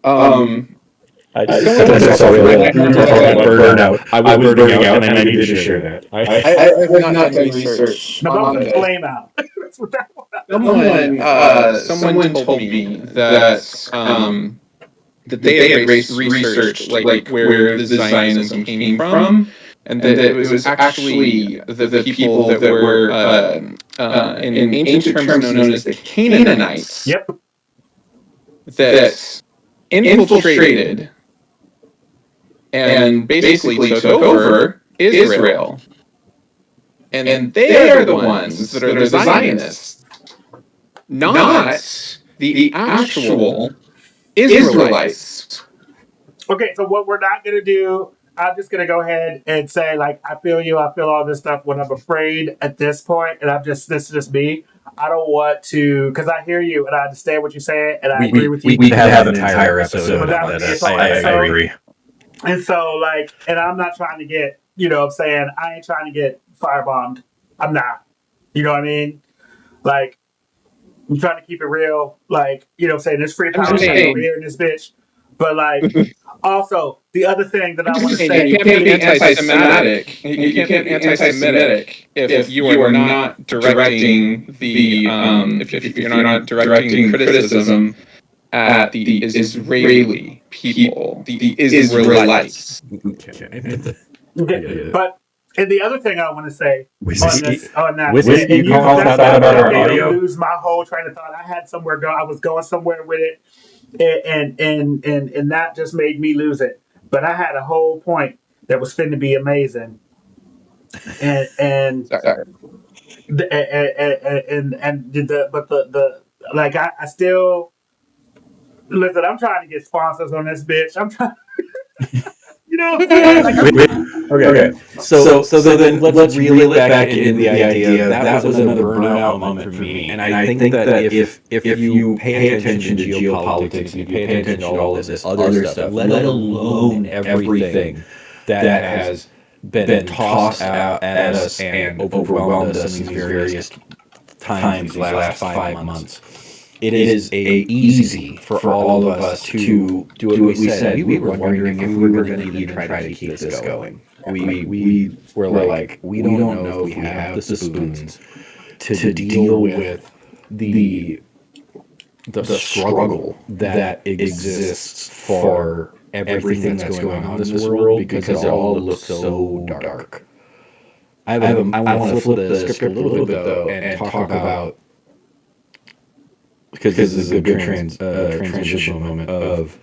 I someone I remember talking about burnout. I was burning out, and I needed to share that. I have not done research Now don't on put this. flame out. That's what that was. Someone told me that that they had researched like where the Zionism came from, and that it was actually the people that were in ancient terms known as the Canaanites Yep. that infiltrated and basically took over Israel, and they are the ones that are the Zionists, not the actual Israelites. Okay, so what we're not gonna do, I'm just gonna go ahead and say, like, I feel you, I feel all this stuff when I'm afraid at this point, and this is just me. I don't want to, because I hear you and I understand what you're saying, and I agree with you. We have an entire episode But that about was this. its own I episode. agree. And so, like, and I'm not trying to get, you know what I'm saying? I ain't trying to get firebombed. I'm not. You know what I mean? Like, I'm trying to keep it real. Like, you know what I'm saying? There's free I'm power just saying. over here in this bitch. But, like, also, the other thing that I want to say. You can't be anti-Semitic. You can't be anti-Semitic if you are not directing the if you're not directing criticism at the Israeli people, the Israelites. Okay. But and the other thing I want to say on that, Whiskey, and you call us that's out about our made me audio? lose my whole train of thought. I had somewhere go. I was going somewhere with it, and that just made me lose it. But I had a whole point that was finna be amazing, and Sorry. the like I still listen. I'm trying to get sponsors on this bitch. I'm trying. You know what I'm saying? Like, Okay. So then let's reel it back in the idea that was another burnout moment for me. And I think that if you pay attention to geopolitics, you pay attention to all of this other stuff, let alone everything that has been tossed out at us and overwhelmed us in these various times, these last 5 months. It is easy for all of us to do what we said. We were wondering if we were going to even try to keep this going. We were like, we don't know if we have the spoons to deal with the struggle that exists for everything that's going on in this world because it all looks so dark. I want to flip the script a little bit though and talk about because this is a good transition moment of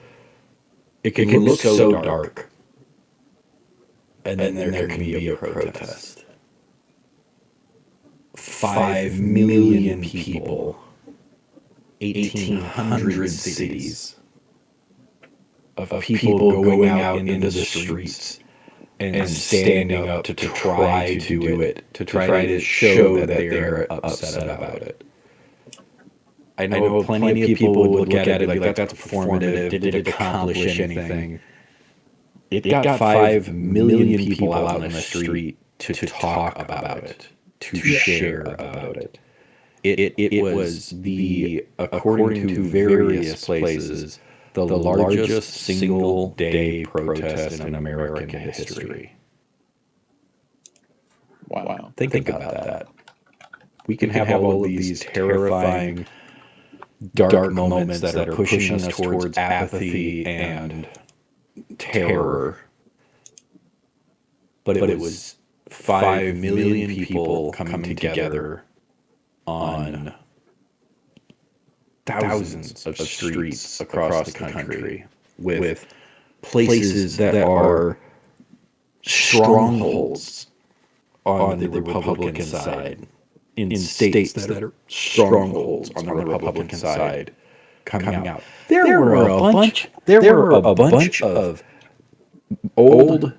it can look so dark, and then there can be a protest. 5 million people, 1,800 cities of people going out into the streets and standing up to try to do it, to try to show that they're upset about it. I know plenty of people would look at it and be like, that's performative, did it accomplish anything? It got 5 million people out on the street to talk about it, to share about it. It was according to various places, the largest single day protest in American history. Wow. Think about that. We can have all of these terrifying, dark moments that are pushing us towards apathy and terror. But it was 5 million people coming together on thousands of streets across the country with places that are strongholds on the Republican side, in states that are strongholds on the Republican side coming out. There were a bunch of old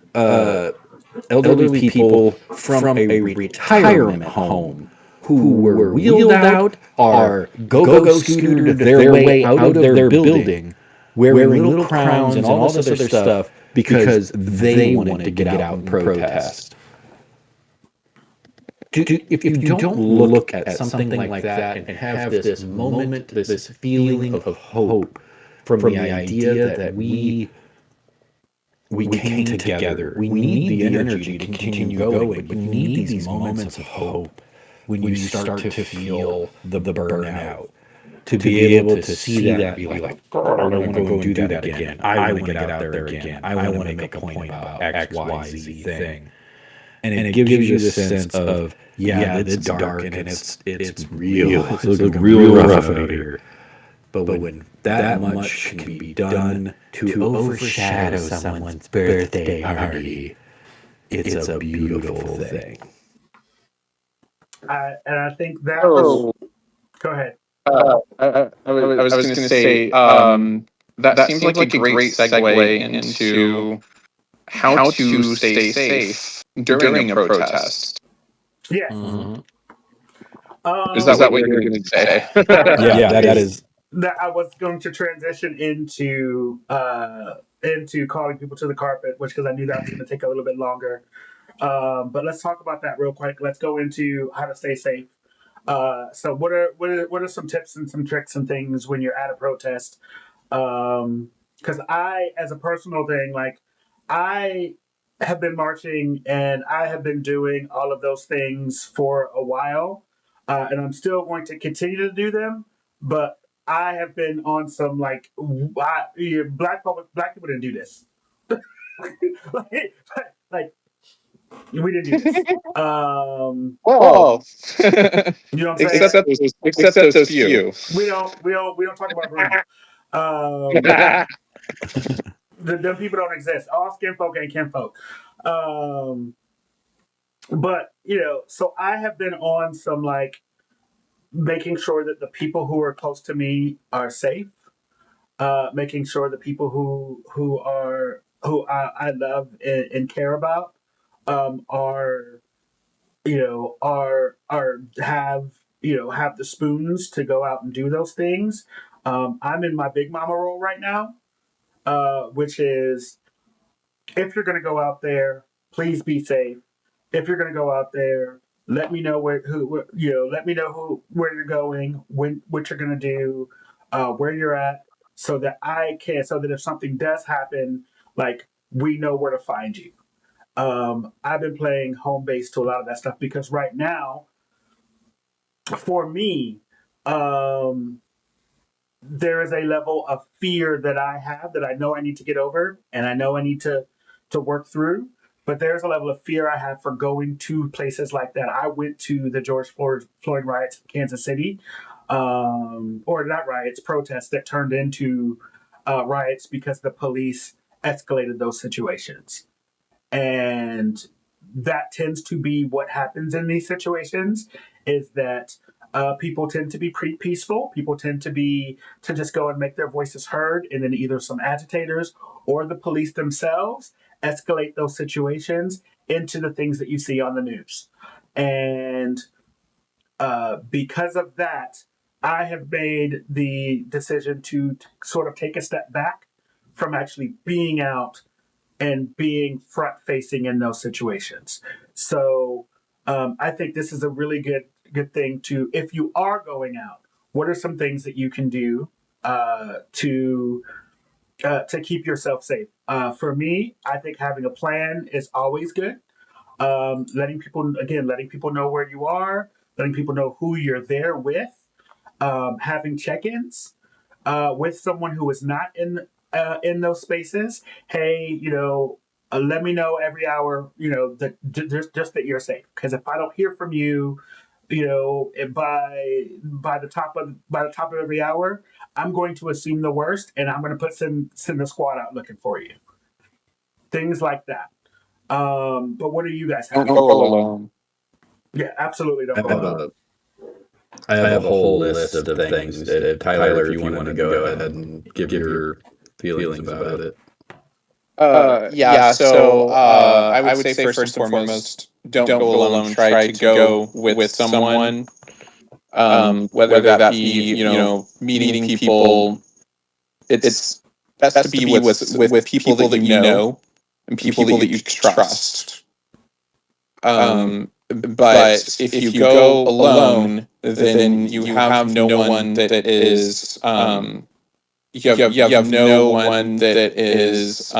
elderly people from a retirement home who were wheeled out or go-go scootered their way out of their building, wearing little crowns and all this other stuff because they wanted to get out and protest. If you don't look at something like that and have this moment, this feeling of hope from the idea that we came together, we need the energy to continue going, but you need these moments of hope when you start to feel the burnout, to be able to see that and be like, God, I want to go and do that again. I want to get out there again. I want to make a point about X, Y, Z thing. And it gives you this sense of, yeah, it's dark and it's real. It's looking real rough out here. But when that much can be done to overshadow someone's birthday party, it's a beautiful thing. I think that. Oh. Go ahead. I was going to say that seems like a great segue into how to stay safe during a protest. Yeah. Mm-hmm. Is that what you're going to say? Yeah, that is. That I was going to transition into calling people to the carpet, which because I knew that was going to take a little bit longer. But let's talk about that real quick. Let's go into how to stay safe. So what are some tips and some tricks and things when you're at a protest? Because I, as a personal thing, like I have been marching and I have been doing all of those things for a while, and I'm still going to continue to do them. But I have been on some like black people didn't do this. like we didn't do this. Well, you know what I'm saying? Except those few. We don't talk about Bruno. Them people don't exist. All skin folk ain't kinfolk. But so I have been on some like making sure that the people who are close to me are safe. Making sure the people who I love and care about are have the spoons to go out and do those things. I'm in my big mama role right now, which is if you're going to go out there, please be safe. If you're going to go out there, let me know where you're going, what you're going to do, where you're at, so that if something does happen, like we know where to find you. I've been playing home base to a lot of that stuff because right now, for me, there is a level of fear that I have that I know I need to get over and I know I need to work through. But there's a level of fear I have for going to places like that. I went to the George Floyd riots in Kansas City. or not riots, protests that turned into riots because the police escalated those situations. And that tends to be what happens in these situations is that people tend to be peaceful. People tend to just go and make their voices heard, and then either some agitators or the police themselves escalate those situations into the things that you see on the news. And because of that, I have made the decision to sort of take a step back from actually being out and being front facing in those situations. So I think this is a really good thing to, if you are going out, what are some things that you can do to keep yourself safe? For me, I think having a plan is always good. Letting people know where you are, letting people know who you're there with, having check-ins with someone who is not in those spaces. Hey, let me know every hour. Just that you're safe. Because if I don't hear from you, by the top of every hour, I'm going to assume the worst, and I'm going to send the squad out looking for you. Things like that. But what do you guys Don't have? go alone. Yeah, absolutely don't I go have alone. I have a whole list of things. Tyler, if you wanted to go ahead and give your feelings about it. Yeah. So I would say first and foremost, don't go alone. Try to go with someone. Whether that be meeting people. It's best to be with people that you know and people that you trust. But if you go alone, then you have no one that is you have no one that is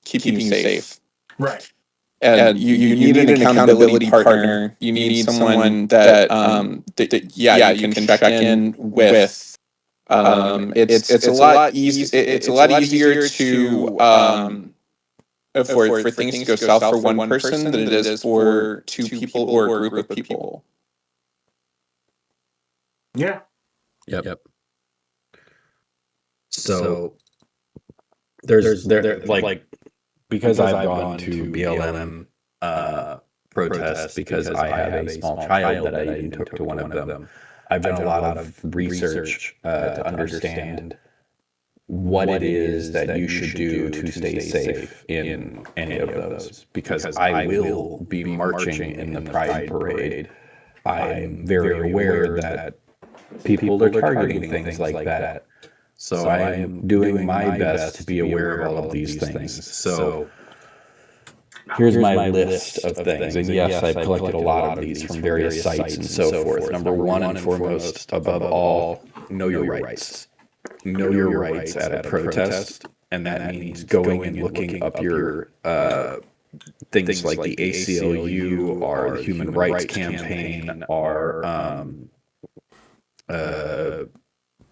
keeping you safe. Right. And you need an accountability partner. You need someone that you can check in with. It's a lot easy. It's a lot easier to for things to go south for one person than it is for two people or a group of people. Yeah. Yep. So there's like because I've gone to BLM protests because I have a small child that I even took to one of them. I've done a lot of research to understand what it is that you should do to stay safe in any of those, because I will be marching in the Pride Parade. I'm very aware that people are targeting things like that. So I am doing my best to be aware of all of these things. So here's my list of things. And yes, I've collected a lot of these from various sites and so forth. Number one and foremost, above all, know your rights. Know your rights at a protest. And that means going and looking up your things like the ACLU or the Human Rights Campaign or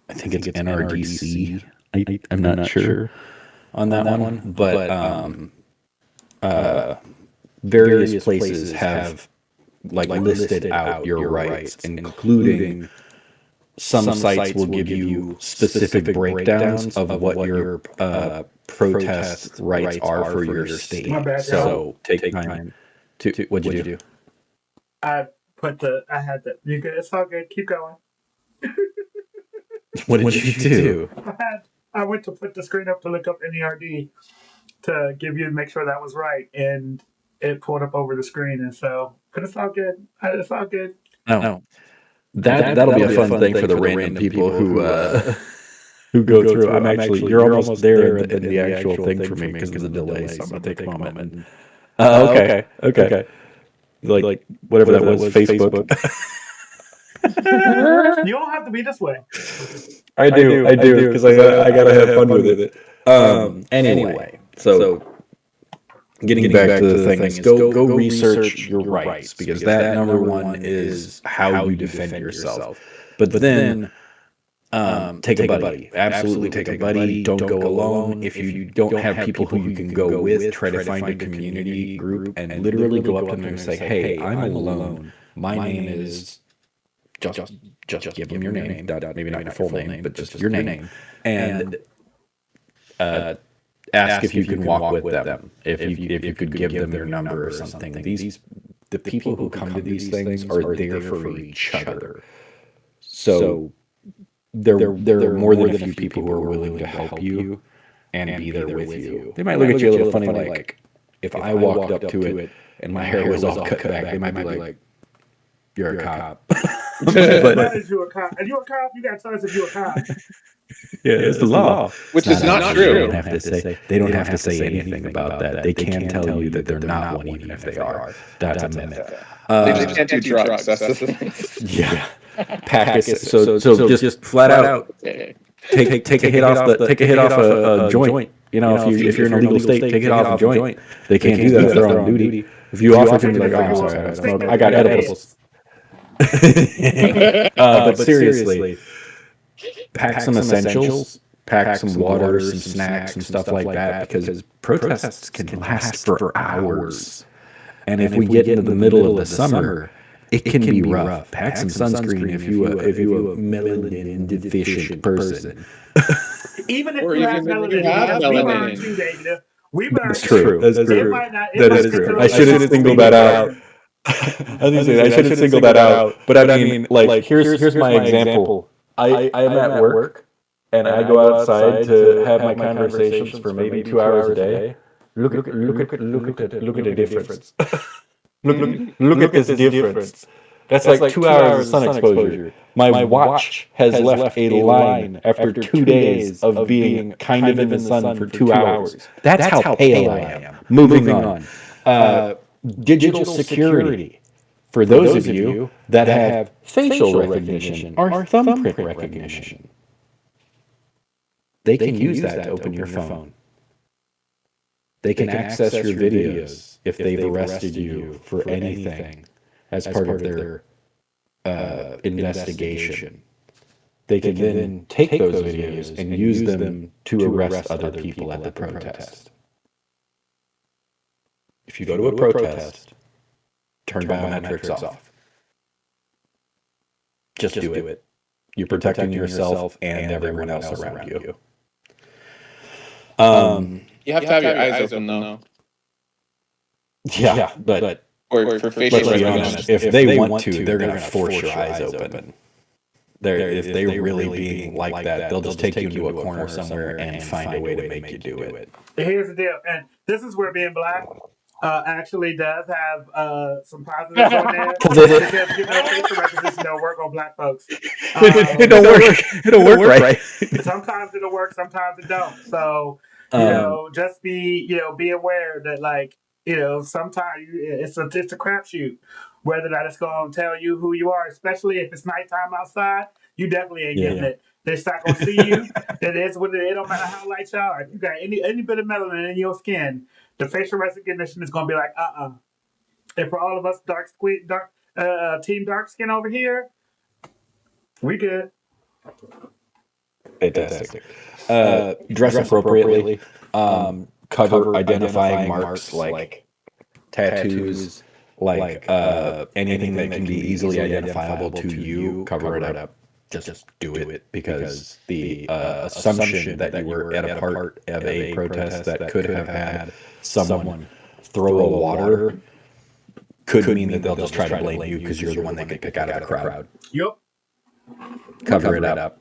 I think it's NRDC. I'm not sure on that one, but various places have like listed out your rights, including some sites will give you specific breakdowns of what your protest rights are for your state. My bad, So take time to what'd you do? I had that. You good? It's all good. Keep going. What did you do? I went to put the screen up to look up NERD to make sure that was right, and it pulled up over the screen, and so. But it's all good. It's all good. No. That'll be a fun thing for the random people who who go through. I'm actually you're almost there in the actual thing for me because of the delay. So I'm gonna take a moment. Okay. Like whatever that was, Facebook. You don't have to be this way. I do because I gotta have fun with it. Anyway, so getting back to the thing is go research your rights, because that number one is how you defend yourself. But then take a buddy. Absolutely take a buddy. Don't go alone. If you don't have people who you can go with, try to find a community group and literally go up to them and say, "Hey, I'm alone. My name is just give them your name, maybe not your full name, but just your name, and ask if you can walk with them. If you could give them your number or something. The people who come to these things are there for each other. So there are more than a few people who are willing to help you and be there with you. They might look at you a little funny, like if I walked up to it and my hair was all cut back, they might be like, "You're a cop." But is you a cop? Are you a cop? You got to tell us if you're a cop. Yeah, it's the law. Which is not They true. don't have to say. They don't have to say anything about that. They can tell you that they're not one, even if they are. That's a myth. They just can't do drugs. That's the thing. Yeah, packets. So just flat out take a hit off a joint. You know, if you're in a legal state, take it off a joint. They can't do that if they're on duty. If you offer to be like, "Oh, I'm sorry, I don't smoke. I got edibles." But seriously, pack some essentials, pack some water, some snacks, and stuff like that, because protests can last for hours. And if we get into the middle of the summer, it can be rough. Pack some sunscreen if you a melanin deficient person. Even if Or you have even if you melanin, have we burn melanin. too, David. We burn That's too. true. That's It true. might not. That is true. I shouldn't single that out. I shouldn't single that out. But I mean, like, here's my example. I am at work, and I go outside to have my conversations for maybe 2 hours a day. Look at the difference. look at this difference. That's like 2 hours of sun exposure. My watch has left a line after 2 days of being kind of in the sun for 2 hours. That's how pale I am. Moving on. Digital security. For those of you that have facial recognition or thumbprint recognition, they can use that to open your phone. They can access your videos if they've arrested you for anything as part of their investigation. They can then take those videos and use them to arrest other people at the protest. If you go to a protest, turn biometrics off. Just do it. You're protecting yourself and everyone else around you. You have to have your eyes open, though. Yeah, but Or for facial let's be recognition. honest. If they want to, they're going to force your eyes open. If they're really being like that, they'll just take you into a corner somewhere and find a way to make you do it. Here's the deal, and this is where being black actually does have some positives on there because facial recognition don't work on black folks. It don't work. It don't work right. Sometimes it'll work, sometimes it don't. So just be aware that, like, sometimes it's a crapshoot whether or not it's going to tell you who you are, especially if it's nighttime outside. You definitely ain't getting it. They're not going to see you. It is what it don't matter how light you are. If you got any bit of melanin in your skin, the facial recognition is going to be like, And for all of us team dark skin over here, we good. Fantastic. Dress appropriately. Cover identifying marks like tattoos, like anything that can be easily identifiable to you. Cover it up. Just do it, because the assumption that you were at a part of a protest that could have had someone throw a water could mean that they'll just try to blame you because you're the one they can pick out of the crowd. Yep. Cover it up.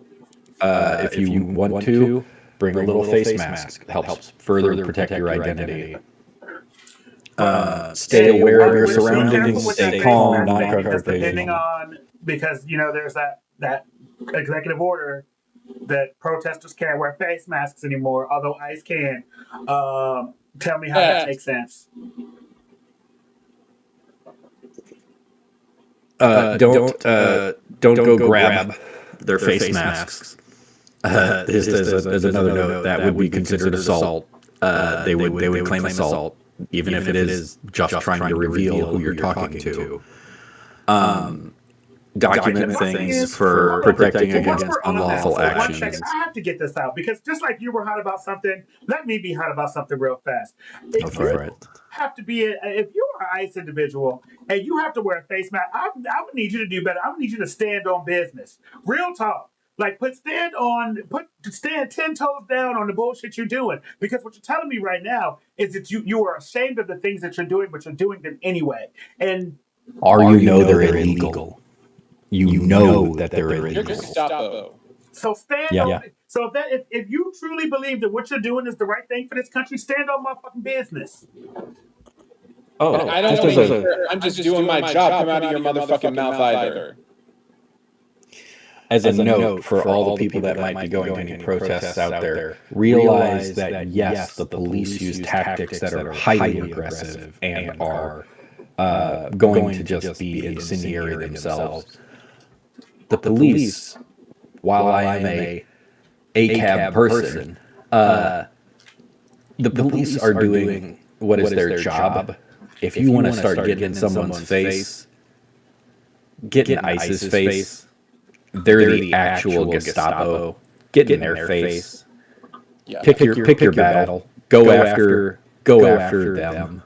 If you want to, bring a little face mask. Helps further protect your identity. Stay aware of your surroundings. Stay calm, non-confrontational. Because there's that executive order that protesters can't wear face masks anymore, although ICE can. Tell me how that makes sense. Don't go grab their face masks. There's another note that would be considered assault. They would claim assault, even if it is just trying to reveal who you're talking to. document things for protecting against unlawful for 1 second, actions. I have to get this out because just like you were hot about something, let me be hot about something real fast. Go If for you it. have to be, if you're an ICE individual and you have to wear a face mask, I would need you to do better. I would need you to stand on business. Real talk. Like stand 10 toes down on the bullshit you're doing. Because what you're telling me right now is that you are ashamed of the things that you're doing, but you're doing them anyway. And You know they're illegal. You know that they're You're illegal. Gestapo. so stand Yeah. on. So if you truly believe that what you're doing is the right thing for this country, stand on my fucking business. Oh, I don't just think as a, I'm just doing my job. Come out of your motherfucking mouth either. as a note for all the people that might be going to any protests out there, realize that yes, the police use tactics that are highly aggressive and are going to just be incendiary themselves. The police, while I am a ACAB person, the police are doing what is their job. If you want to start getting in someone's face, get in ICE's face. They're the actual Gestapo. Get in their face. Yeah. Pick your battle. Go after them.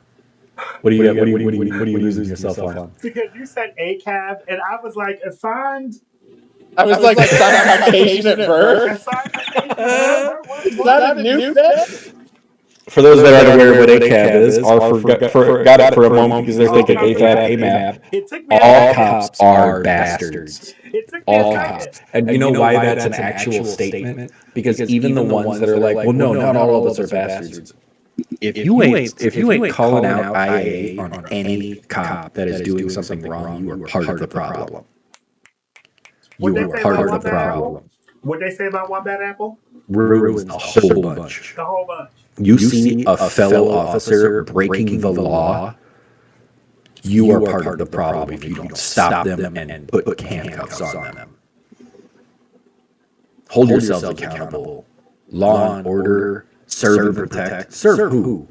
What are you losing yourself on? Because you said ACAB, and I was like, assigned I was like, assigned my patient at birth. Is Is that a new thing? For those that aren't aware of what ACAB is, or forgot it for a moment because they're thinking AFAB, AMAP. It took me All cops are bastards. It took me All a cops. second. And you know why that's an actual statement? Because even the ones that are like, well, no, not all of us are bastards. If you ain't calling out IA on any cop that is doing something wrong, you are part of the problem. You are part of the problem. What'd they say about One Bad Apple? Ruins the whole bunch. The whole bunch. You see a fellow officer breaking the law, you are part of the problem if you don't stop them and put handcuffs on them. Hold yourselves accountable. Law and order, serve and protect. Serve who?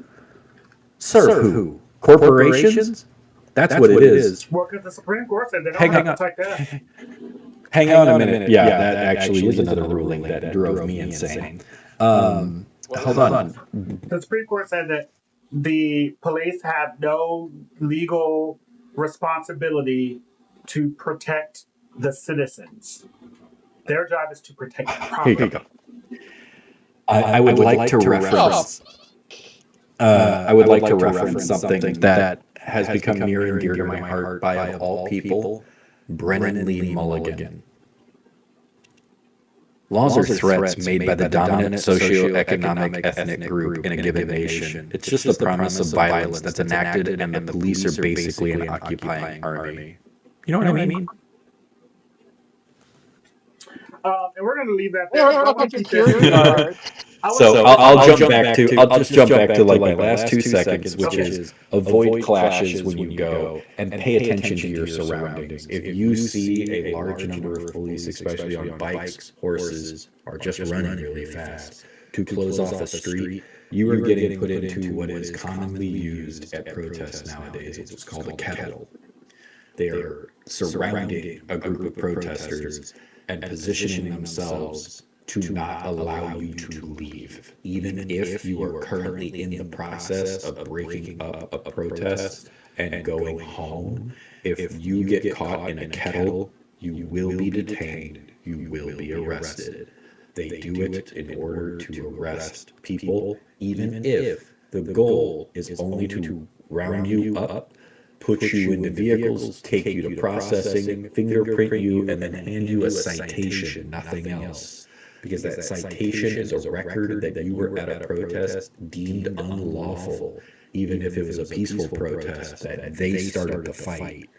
Serve who? Corporations? That's what it is. Well, because the Supreme Court said they don't Hang have to on. protect that. Hang on a minute. Yeah, that actually is another ruling that drove me insane. Hold on. The Supreme Court said that the police have no legal responsibility to protect the citizens. Their job is to protect property. Here you go. I would like to reference. I would like to reference something that has become near and dear to my heart by, of all people, Brennan Lee Mulligan. Laws are threats made by the dominant socioeconomic ethnic group in a given nation. It's just the premise of violence that's enacted, and the police are basically an occupying army. You know what I mean? And we're going to leave that there. So I'll just jump back to like my last 2 seconds, which is avoid clashes when you go and pay attention to your surroundings. If you see a large number of police, especially on bikes, horses, or just running really fast to close off a street, you are getting put into what is commonly used at protests nowadays. It's called a kettle. They are surrounding a group of protesters and positioning themselves to not allow you to leave, even if you are currently in the process of breaking up a protest and going home. If you get caught in a kettle, you will be detained, you will be arrested. They do it in order to arrest people, even if the goal is only to round you up, put you into vehicles, take you to processing, fingerprint you, and then hand you a citation, nothing else. Because that citation is a record that you were at a protest deemed unlawful, even if it was a peaceful protest that they started the fight.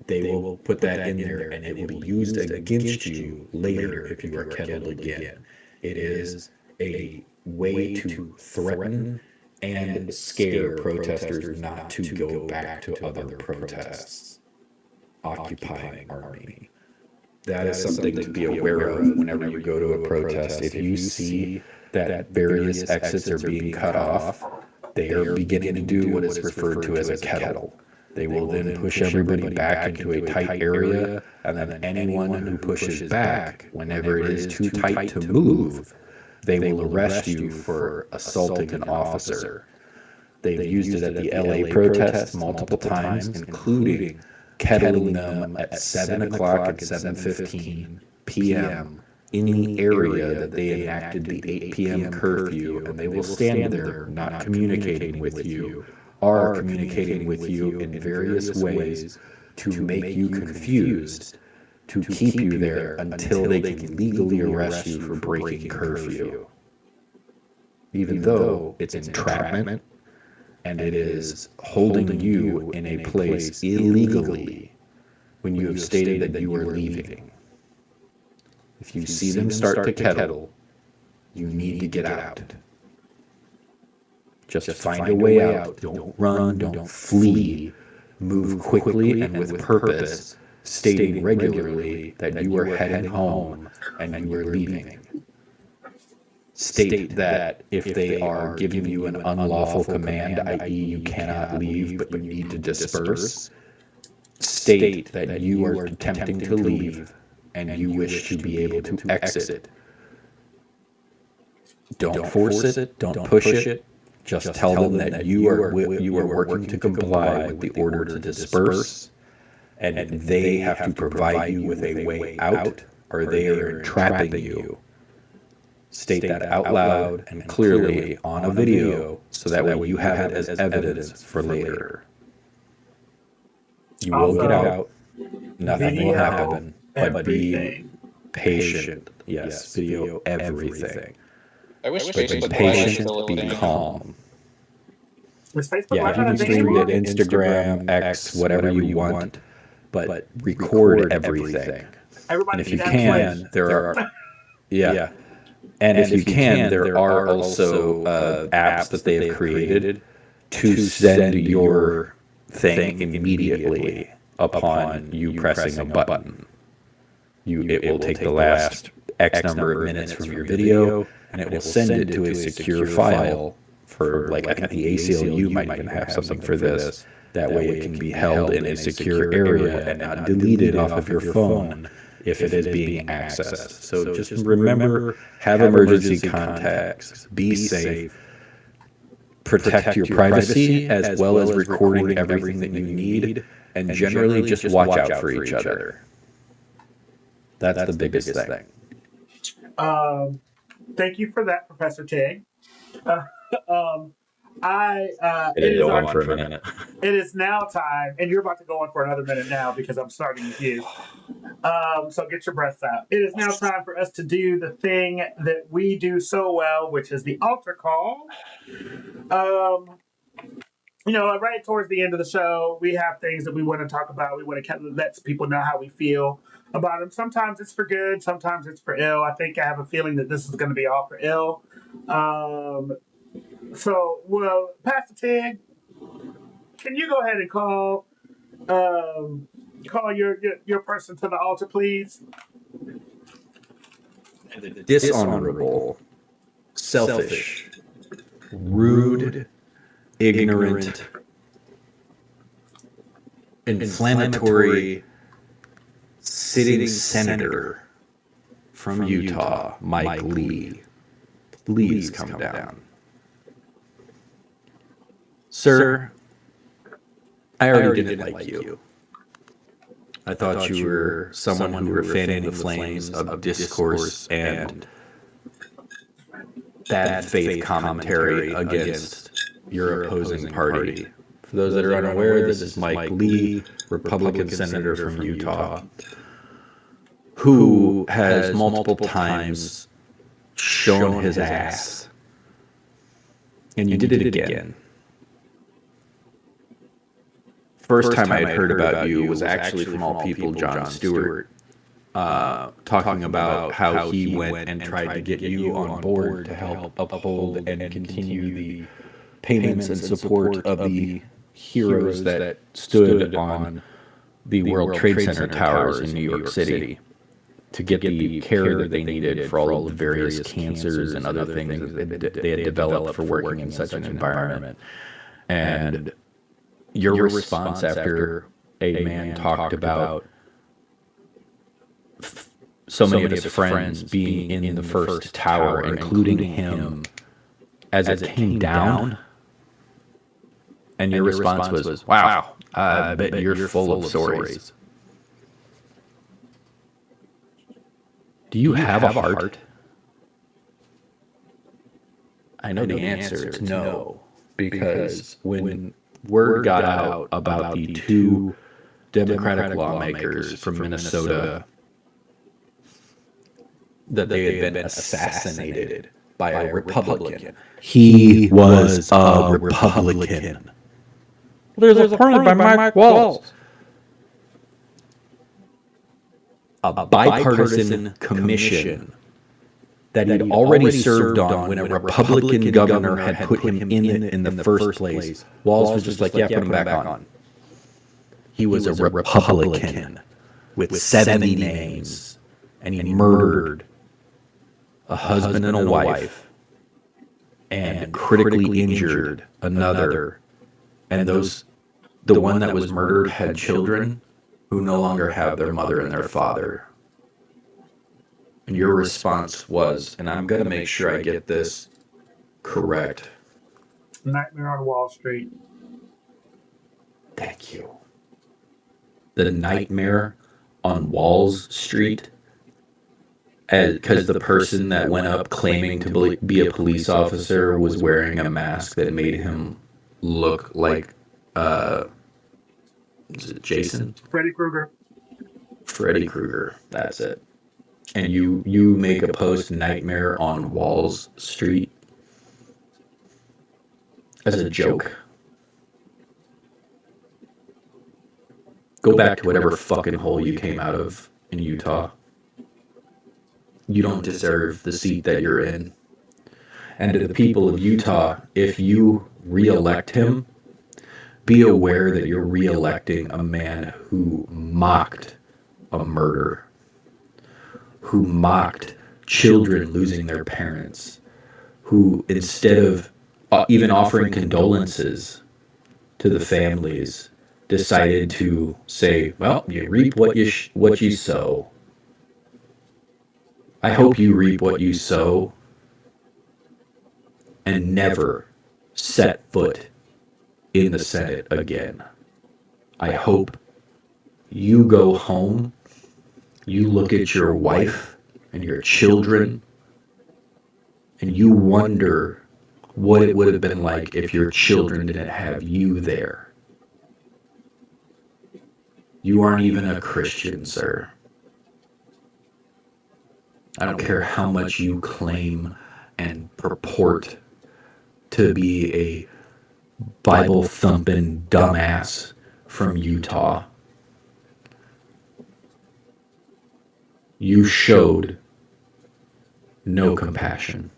They will put that in there, and it will be used against you later if you are kettled again. It is a way to threaten and scare protesters not to go back to other protests. Occupying army. That is something to be aware of whenever you go to a protest. If you see that various exits are being cut off, they are beginning to do what is referred to as a kettle. They will then push everybody back into a tight area, and then anyone who pushes back, whenever it is too tight to move, they will arrest you for assaulting an officer. They've used it at the LA protests multiple times, including kettling them at 7 o'clock and 7:15 p.m. in the area that they enacted the 8 p.m. curfew, and they will stand there not communicating with you, or communicating with you in various ways to make you confused, to keep you there until they can legally arrest you for breaking curfew. Even though it's entrapment, and it is holding you in a place illegally when you have stated that you are leaving. If you see them start to kettle, you need to get out. Just find a way out. Don't run, don't flee. Move quickly and with purpose, stating regularly that you are heading home and you are leaving. State that if they are giving you an unlawful command, i.e. you cannot leave but you need to disperse, state that you are attempting to leave and you wish to be able to exit. Don't force it, don't push it, just tell them that you are working to comply with the order to disperse, and they have to provide you with a way out, or they are entrapping you. State that out loud and clearly on a video, so that way you have it as evidence for later. You will get out. Nothing will happen. But be patient. Yes, video everything. I wish But be Facebook Live was patient, still a be thing. calm. Is Facebook Yeah, Live you on a can thing stream anymore? it Instagram, X, whatever you want, but record everything. Everybody And if you needs can, Netflix. there are, yeah. And if you can, there are also apps that they have created to send your thing immediately upon you pressing a button. It will take the last X number of minutes from your video, and it will send it to a secure file for, like, I think the ACLU might even have something for this. That way it can be held in a secure area and not deleted off of your phone if it is being accessed. So just remember, have emergency contacts, be safe, protect your privacy as well as recording everything that you need, and generally just watch out for each other. That's the biggest thing. Thank you for that, Professor Tig. It is now time, and you're about to go on for another minute now because I'm starting with you. So get your breaths out. It is now time for us to do the thing that we do so well, which is the altar call. Right towards the end of the show, we have things that we want to talk about. We want to let people know how we feel about them. Sometimes it's for good, sometimes it's for ill. I think I have a feeling that this is going to be all for ill. Pastor Tig, can you go ahead and call your person to the altar, please? Dishonorable, selfish, rude, ignorant, inflammatory, sitting senator from Utah, Mike Lee. Please come down. Sir, I already didn't like you. I thought you were someone who were fanning the flames of discourse and bad faith commentary against your opposing party. For those that are unaware, this is Mike Lee, Republican senator from Utah, who has multiple times shown his ass. And you did it again. First time I had heard about you was actually from all people Jon Stewart, talking about how he went and tried to get you on board to help uphold and continue the payments and support of the heroes that stood on the World Trade Center towers in New York City to get the care that they needed for all of the various cancers and other things that they had developed for working in such an environment. And your response after a man talked about so many of his friends being in the first tower, including him, as it came down, and your response was, "Wow, I bet you're full of stories." Do you have a heart? I know the answer is no, because when word got out about the two Democratic lawmakers from Minnesota that they had been assassinated by a Republican, he was a Republican. There's a point by Mike Waltz. A bipartisan commission that he'd already served on when a Republican governor had put him in the first place. Walz was just like, yeah, put him back on. He was a Republican with 70 names, and he murdered a husband and a wife and critically injured another. And the one that was murdered had children who no longer have their mother and their father. And your response was, and I'm going to make sure I get this correct. Nightmare on Wall Street. Thank you. The Nightmare on Walls Street, because the person that went up claiming to be a police officer was wearing a mask that made him look like, is it Jason? Freddy Krueger. Freddy Krueger, that's it. And you make a post, Nightmare on Walls Street, as a joke. Go back to whatever fucking hole you came out of in Utah. You don't deserve the seat that you're in. And to the people of Utah, if you re-elect him, be aware that you're re-electing a man who mocked a murder, who mocked children losing their parents, who instead of even offering condolences to the families, decided to say, well, you reap what you sow. I hope you reap what you sow and never set foot in the Senate again. I hope you go home, you look at your wife and your children, and you wonder what it would have been like if your children didn't have you there. You aren't even a Christian, sir. I don't care how much you claim and purport to be a Bible-thumping dumbass from Utah. You showed no compassion.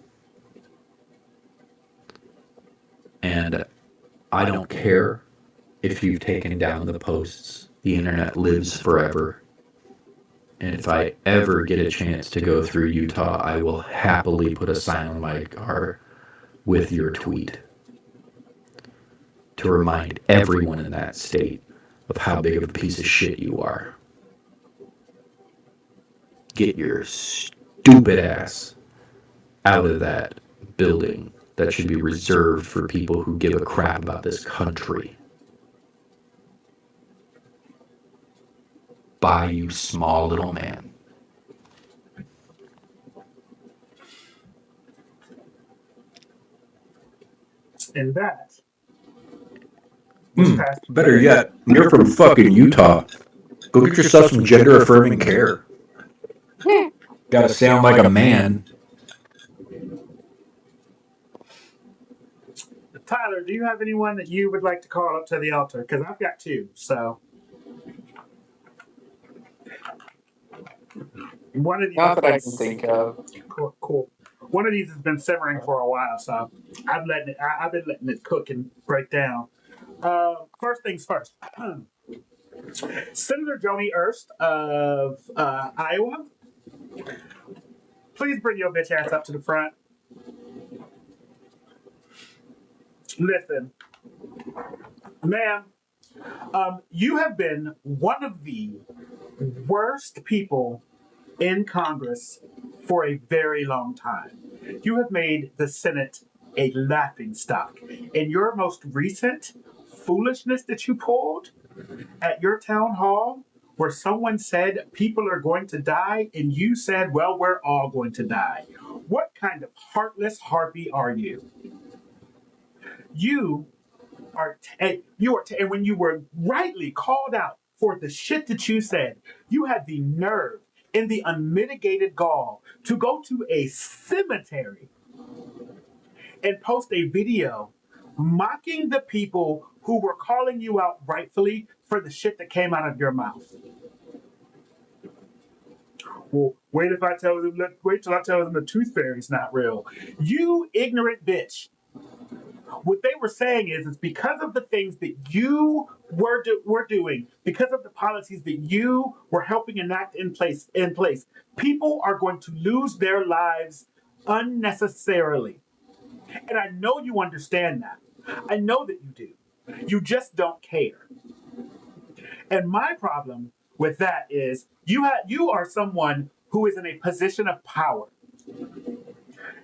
And I don't care if you've taken down the posts. The internet lives forever. And if I ever get a chance to go through Utah, I will happily put a sign on my car with your tweet to remind everyone in that state of how big of a piece of shit you are. Get your stupid ass out of that building that should be reserved for people who give a crap about this country. Bye, you small little man. And that. Better yet, you're from fucking Utah. Go get yourself some gender-affirming care. Gotta sound like a man. Tyler, do you have anyone that you would like to call up to the altar? Because I've got two, so. One of these. Not that I can think of. Cool. One of these has been simmering for a while, so I've been letting it cook and break down. First things first. Senator Joni Ernst of Iowa, please bring your bitch ass up to the front. Listen, ma'am, You have been one of the worst people in Congress for a very long time. You have made the Senate a laughing stock. In your most recent foolishness that you pulled at your town hall, where someone said people are going to die, and you said, well, we're all going to die. What kind of heartless harpy are you? You and when you were rightly called out for the shit that you said, you had the nerve and the unmitigated gall to go to a cemetery and post a video mocking the people who were calling you out rightfully for the shit that came out of your mouth. Well, wait till I tell them the tooth fairy's not real. You ignorant bitch. What they were saying is because of the things that you were doing, because of the policies that you were helping enact in place, people are going to lose their lives unnecessarily. And I know you understand that. I know that you do. You just don't care. And my problem with that is you are someone who is in a position of power.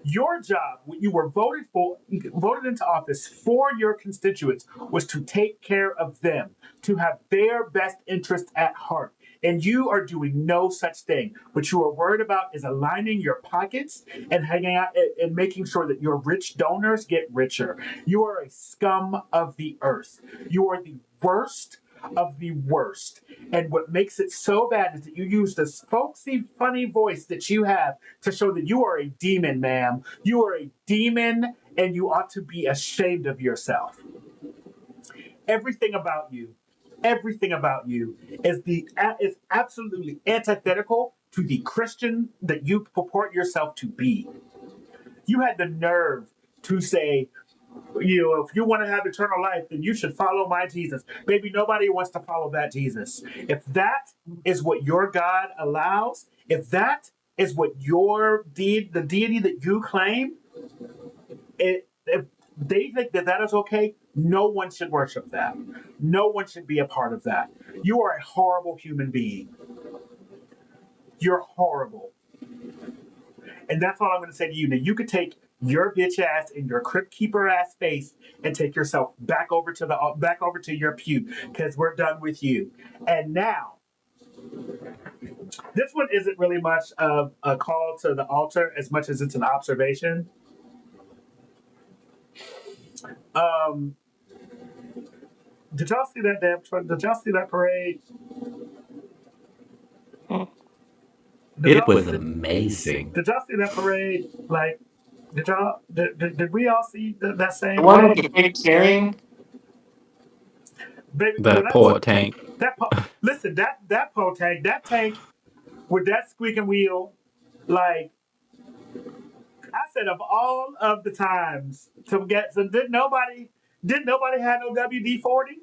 Your job, when you were voted into office for your constituents, was to take care of them, to have their best interests at heart. And you are doing no such thing. What you are worried about is aligning your pockets and hanging out and making sure that your rich donors get richer. You are a scum of the earth. You are the worst of the worst. And what makes it so bad is that you use this folksy, funny voice that you have to show that you are a demon, ma'am. You are a demon, and you ought to be ashamed of yourself. Everything about you, everything about you is absolutely antithetical to the Christian that you purport yourself to be. You had the nerve to say, if you want to have eternal life, then you should follow my Jesus. Baby, nobody wants to follow that Jesus. If that is what your God allows, if that is what the deity that you claim, if they think that that is okay, no one should worship that. No one should be a part of that. You are a horrible human being. You're horrible. And that's all I'm going to say to you. Now, you could take your bitch ass and your crypt keeper ass face and take yourself back over to your pew, because we're done with you. And now, this one isn't really much of a call to the altar as much as it's an observation. Um, did y'all see that Did y'all see that parade? It was amazing. Did y'all see that parade? Like, did we all see that The same one with parade? the big steering. Baby, That poor tank. Listen, that tank with that squeaking wheel, like I said, of all of the times to get, so did nobody have no WD-40?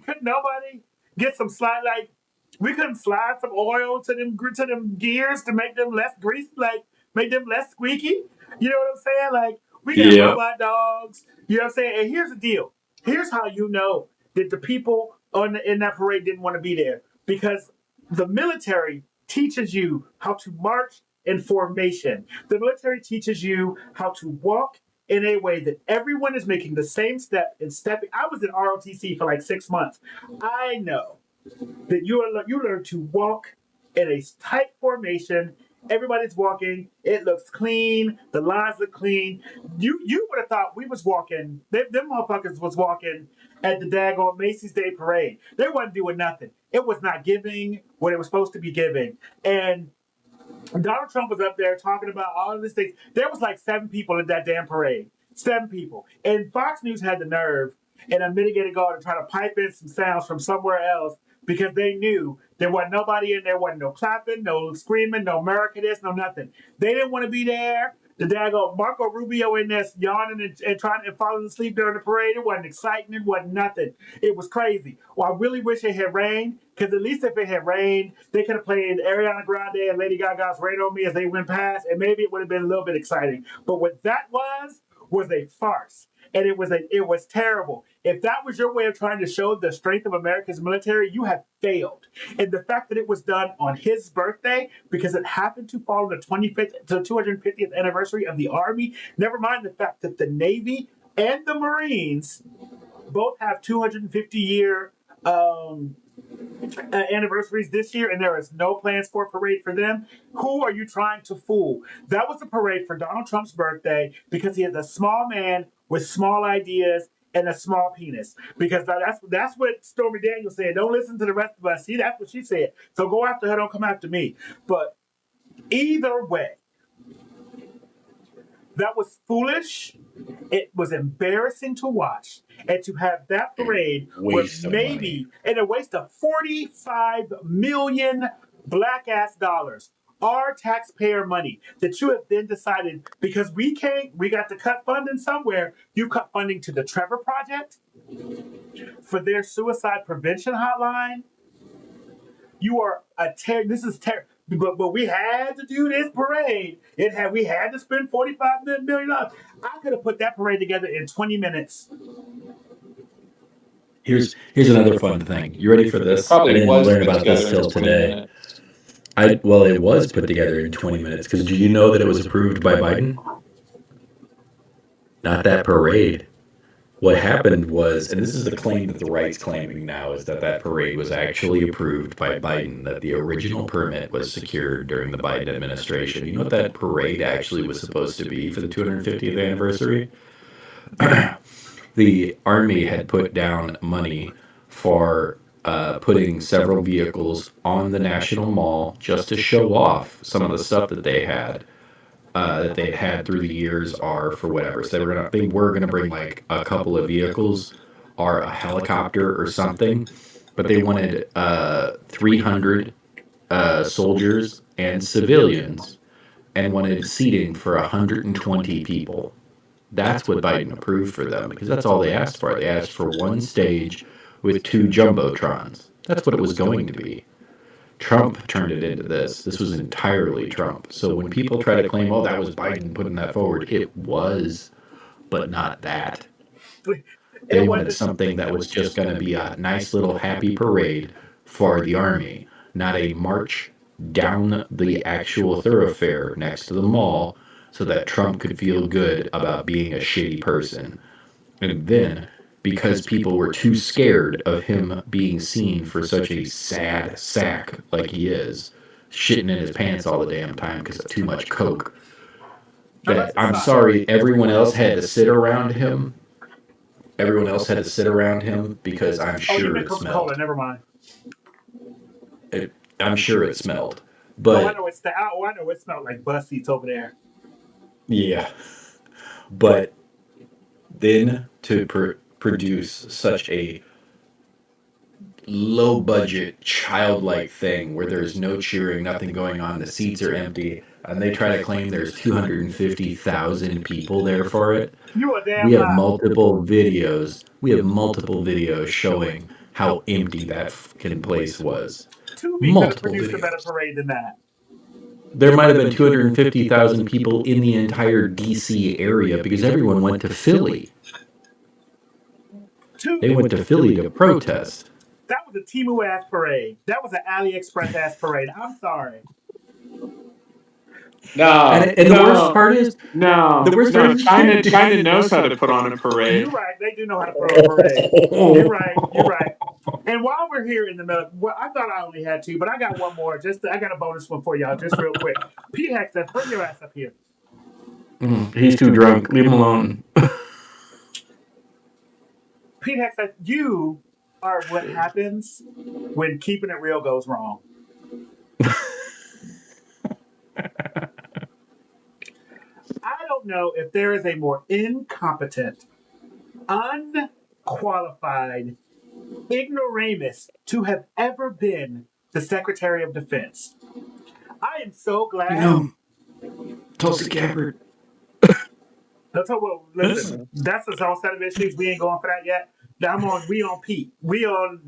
Couldn't nobody get some slide, like we couldn't slide some oil to them gears to make them less greasy, like make them less squeaky. You know what I'm saying? Like we got Yeah. robot dogs. You know what I'm saying? And here's the deal. Here's how you know that the people in that parade didn't want to be there, because the military teaches you how to march in formation. The military teaches you how to walk in a way that everyone is making the same step and stepping. I was in ROTC for like 6 months. I know that you learn to walk in a tight formation. Everybody's walking. It looks clean. The lines look clean. You would have thought we was walking. Them motherfuckers was walking at the daggone Macy's Day Parade. They wasn't doing nothing. It was not giving what it was supposed to be giving. And Donald Trump was up there talking about all of these things. There was like 7 people in that damn parade. 7 people. And Fox News had the nerve and a mitigated guard to try to pipe in some sounds from somewhere else, because they knew there wasn't nobody in there, wasn't no clapping, no screaming, no America this, no nothing. They didn't want to be there. The daggone Marco Rubio in there yawning and trying and falling asleep during the parade. It wasn't exciting. It wasn't nothing. It was crazy. Well, I really wish it had rained, because at least if it had rained, they could have played Ariana Grande and Lady Gaga's "Rain on Me" as they went past, and maybe it would have been a little bit exciting. But what that was a farce. and it was terrible. If that was your way of trying to show the strength of America's military, you have failed. And the fact that it was done on his birthday because it happened to fall on the 25th to 250th anniversary of the Army. Never mind the fact that the Navy and the Marines both have 250-year anniversaries this year, and there is no plans for a parade for them. Who are you trying to fool? That was a parade for Donald Trump's birthday because he is a small man with small ideas and a small penis. Because that's what Stormy Daniels said. Don't listen to the rest of us. See, that's what she said. So go after her. Don't come after me. But either way, that was foolish. It was embarrassing to watch. And to have that parade with maybe, and a waste of 45 million black ass dollars, our taxpayer money, that you have then decided because we got to cut funding somewhere. You cut funding to the Trevor Project for their suicide prevention hotline. You are this is terrible. But we had to do this parade. We had to spend $45 million. I could have put that parade together in 20 minutes. Here's another fun thing. You ready for this? I Probably didn't was learn put about this together in till 20 today. minutes. It was put together in 20 minutes. Because do you know that it was approved by Biden? Not that parade. What happened was, and this is the claim that the right's claiming now, is that parade was actually approved by Biden, that the original permit was secured during the Biden administration. You know what that parade actually was supposed to be for the 250th anniversary? The Army had put down money for putting several vehicles on the National Mall just to show off some of the stuff that they had. That they'd had through the years are for whatever. So they were gonna bring like a couple of vehicles or a helicopter or something, but they wanted 300 soldiers and civilians and wanted seating for 120 people. That's what Biden approved for them because that's all they asked for. They asked for one stage with two jumbotrons. That's what it was going to be. Trump turned it into this. This was entirely Trump. So when people try to claim, oh, that was Biden putting that forward, it was, but not that. They wanted something that was just going to be a nice little happy parade for the Army, not a march down the actual thoroughfare next to the mall so that Trump could feel good about being a shitty person. And then, because people were too scared of him being seen for such a sad sack like he is, shitting in his pants all the damn time because of too much coke, that I'm sorry, everyone else had to sit around him. Everyone else had to sit around him because I'm sure it smelled. Never mind. I'm sure it smelled. I But know it smelled like bus seats over there. yeah, but then to produce such a low budget, childlike thing where there's no cheering, nothing going on, the seats are empty, and they try to claim there's 250,000 people there for it. You a damn We have lie. multiple videos. We have multiple videos showing how empty that fucking place was. Tubi could have Multiple produced a better videos. parade than that. There might have been 250,000 people in the entire DC area because everyone went to Philly. They went to Philly to protest. That was a Timu ass parade. That was an AliExpress ass parade. I'm sorry. No, And the worst part is, China knows how to put on a parade. You're right. They do know how to put on a parade. You're right. You're right. And while we're here in the middle, well, I thought I only had two, but I got one more. I got a bonus one for y'all, just real quick. Pete Hexeth, bring your ass up here. He's too drunk. Leave him alone. Pete Hexeth, you are what happens when keeping it real goes wrong. I don't know if there is a more incompetent, unqualified ignoramus to have ever been the Secretary of Defense. I am so glad. Tulsi Gabbard. Listen, that's the whole set of issues. We ain't going for that yet. We on Pete. We on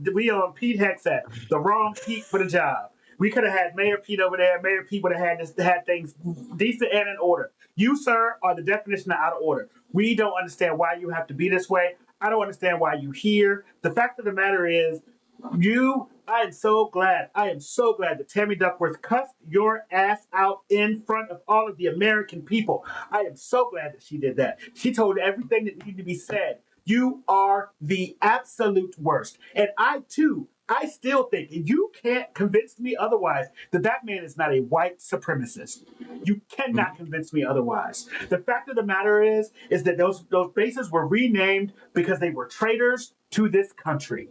Pete Hexeth. The wrong Pete for the job. We could have had Mayor Pete over there. Mayor Pete would have had things decent and in order. You, sir, are the definition of out of order. We don't understand why you have to be this way. I don't understand why you here. The fact of the matter is, I am so glad. I am so glad that Tammy Duckworth cussed your ass out in front of all of the American people. I am so glad that she did that. She told everything that needed to be said. You are the absolute worst. And I still think, and you can't convince me otherwise, that man is not a white supremacist. You cannot convince me otherwise. The fact of the matter is that those bases were renamed because they were traitors to this country.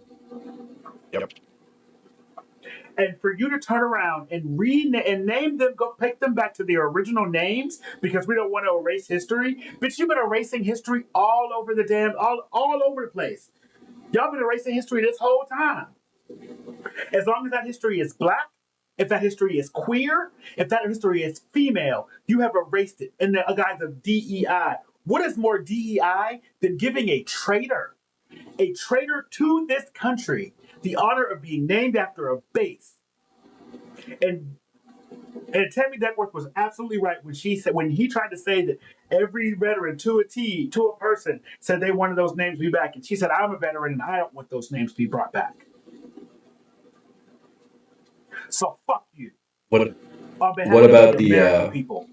Yep. And for you to turn around and name them, go pick them back to their original names because we don't want to erase history. But you've been erasing history all over all over the place. Y'all been erasing history this whole time. As long as that history is black, if that history is queer, if that history is female, you have erased it in the guise of DEI. What is more DEI than giving a traitor to this country, the honor of being named after a base? And Tammy Duckworth was absolutely right when he tried to say that every veteran to a person said they wanted those names to be back, and she said, "I'm a veteran and I don't want those names to be brought back." So fuck you. What On behalf What about of the American people.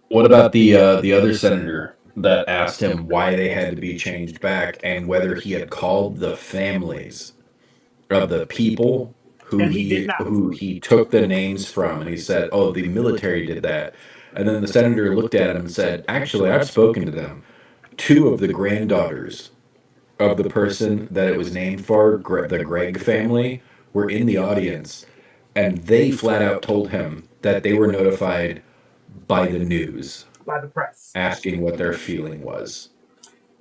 What about the other senator that asked him why they had to be changed back and whether he had called the families of the people And he did not. who he took the names from, and he said, "Oh, the military did that." And then the senator looked at him and said, "Actually, I've spoken to them. Two of the granddaughters of the person that it was named for, the Gregg family, were in the audience, and they flat out told him that they were notified by the news, By the press. asking what their feeling was."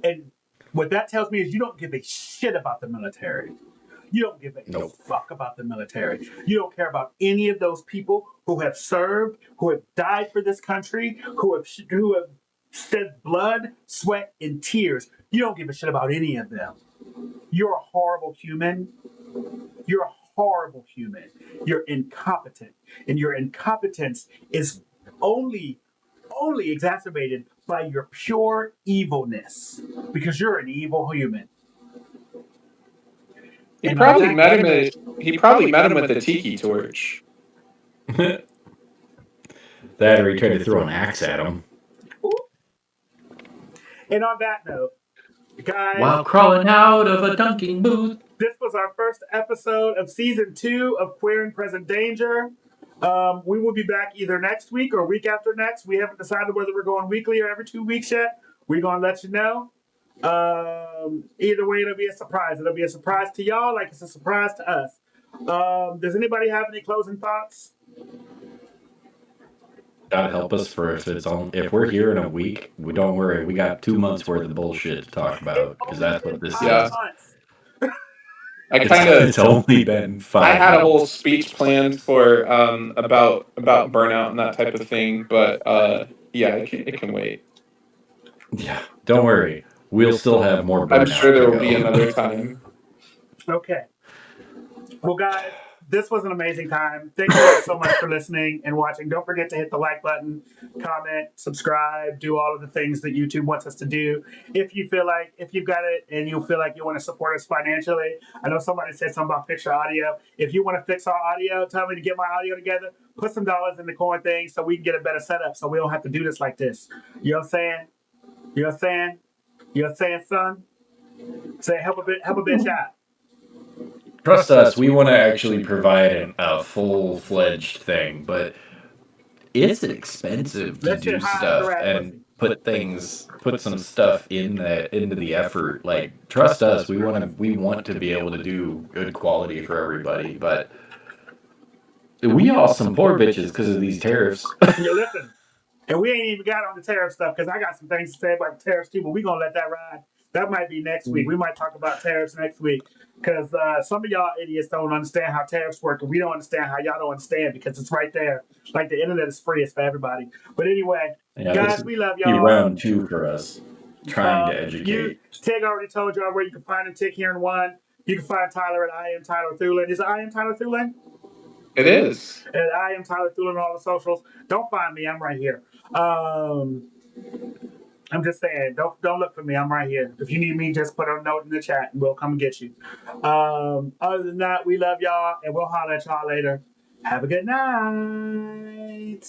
And what that tells me is you don't give a shit about the military. You don't give a Nope. fuck about the military. You don't care about any of those people who have served, who have died for this country, who have shed blood, sweat, and tears. You don't give a shit about any of them. You're a horrible human. You're a horrible human. You're incompetent. And your incompetence is only exacerbated by your pure evilness. Because you're an evil human. He probably met him with the tiki torch. That or he tried to throw an axe at him. And on that note, guys, While crawling out of a dunking booth. This was our first episode of season 2 of Queer and Present Danger. We will be back either next week or week after next. We haven't decided whether we're going weekly or every 2 weeks yet. We're going to let you know. Either way, it'll be a surprise. It'll be a surprise to y'all like it's a surprise to us. Does anybody have any closing thoughts? God help us for if we're here in a week, don't worry, we got 2 months worth of bullshit to talk about, because that's what this is. It's only been 5 I had a whole months. speech planned for about burnout and that type of thing, but yeah, it can wait. Yeah, don't worry. We'll still have more burnout. I'm sure there to will go. be another time. Okay. Well, guys, this was an amazing time. Thank you all so much for listening and watching. Don't forget to hit the like button, comment, subscribe, do all of the things that YouTube wants us to do. If you've got it and you feel like you want to support us financially, I know somebody said something about fix your audio. If you want to fix our audio, tell me to get my audio together, put some dollars in the coin thing so we can get a better setup so we don't have to do this like this. You know what I'm saying? You know what I'm saying? You know what I'm saying, son? Say help a bitch out. Trust us, we want to actually provide a full-fledged thing, but it's expensive to Let's do get high stuff under and put some stuff into the effort. Like, trust us, we want to be able to do good quality for everybody, but we all some poor bitches because of these tariffs. Yeah, listen. And we ain't even got on the tariff stuff because I got some things to say about the tariffs too, but we're going to let that ride. That might be next week. We might talk about tariffs next week because some of y'all idiots don't understand how tariffs work, and we don't understand how y'all don't understand because it's right there. Like the internet is free. It's for everybody. But anyway, guys, we love y'all. Round 2 for us, trying to educate. Tig already told y'all where you can find him. Tig here in 1. You can find Tyler at I Am Tyler Thulin. Is it I Am Tyler Thulin? It is. And I am Tyler Thulin on all the socials. Don't find me. I'm right here. I'm just saying, don't look for me. I'm right here. If you need me, just put a note in the chat and we'll come get you. Other than that, we love y'all and we'll holler at y'all later. Have a good night.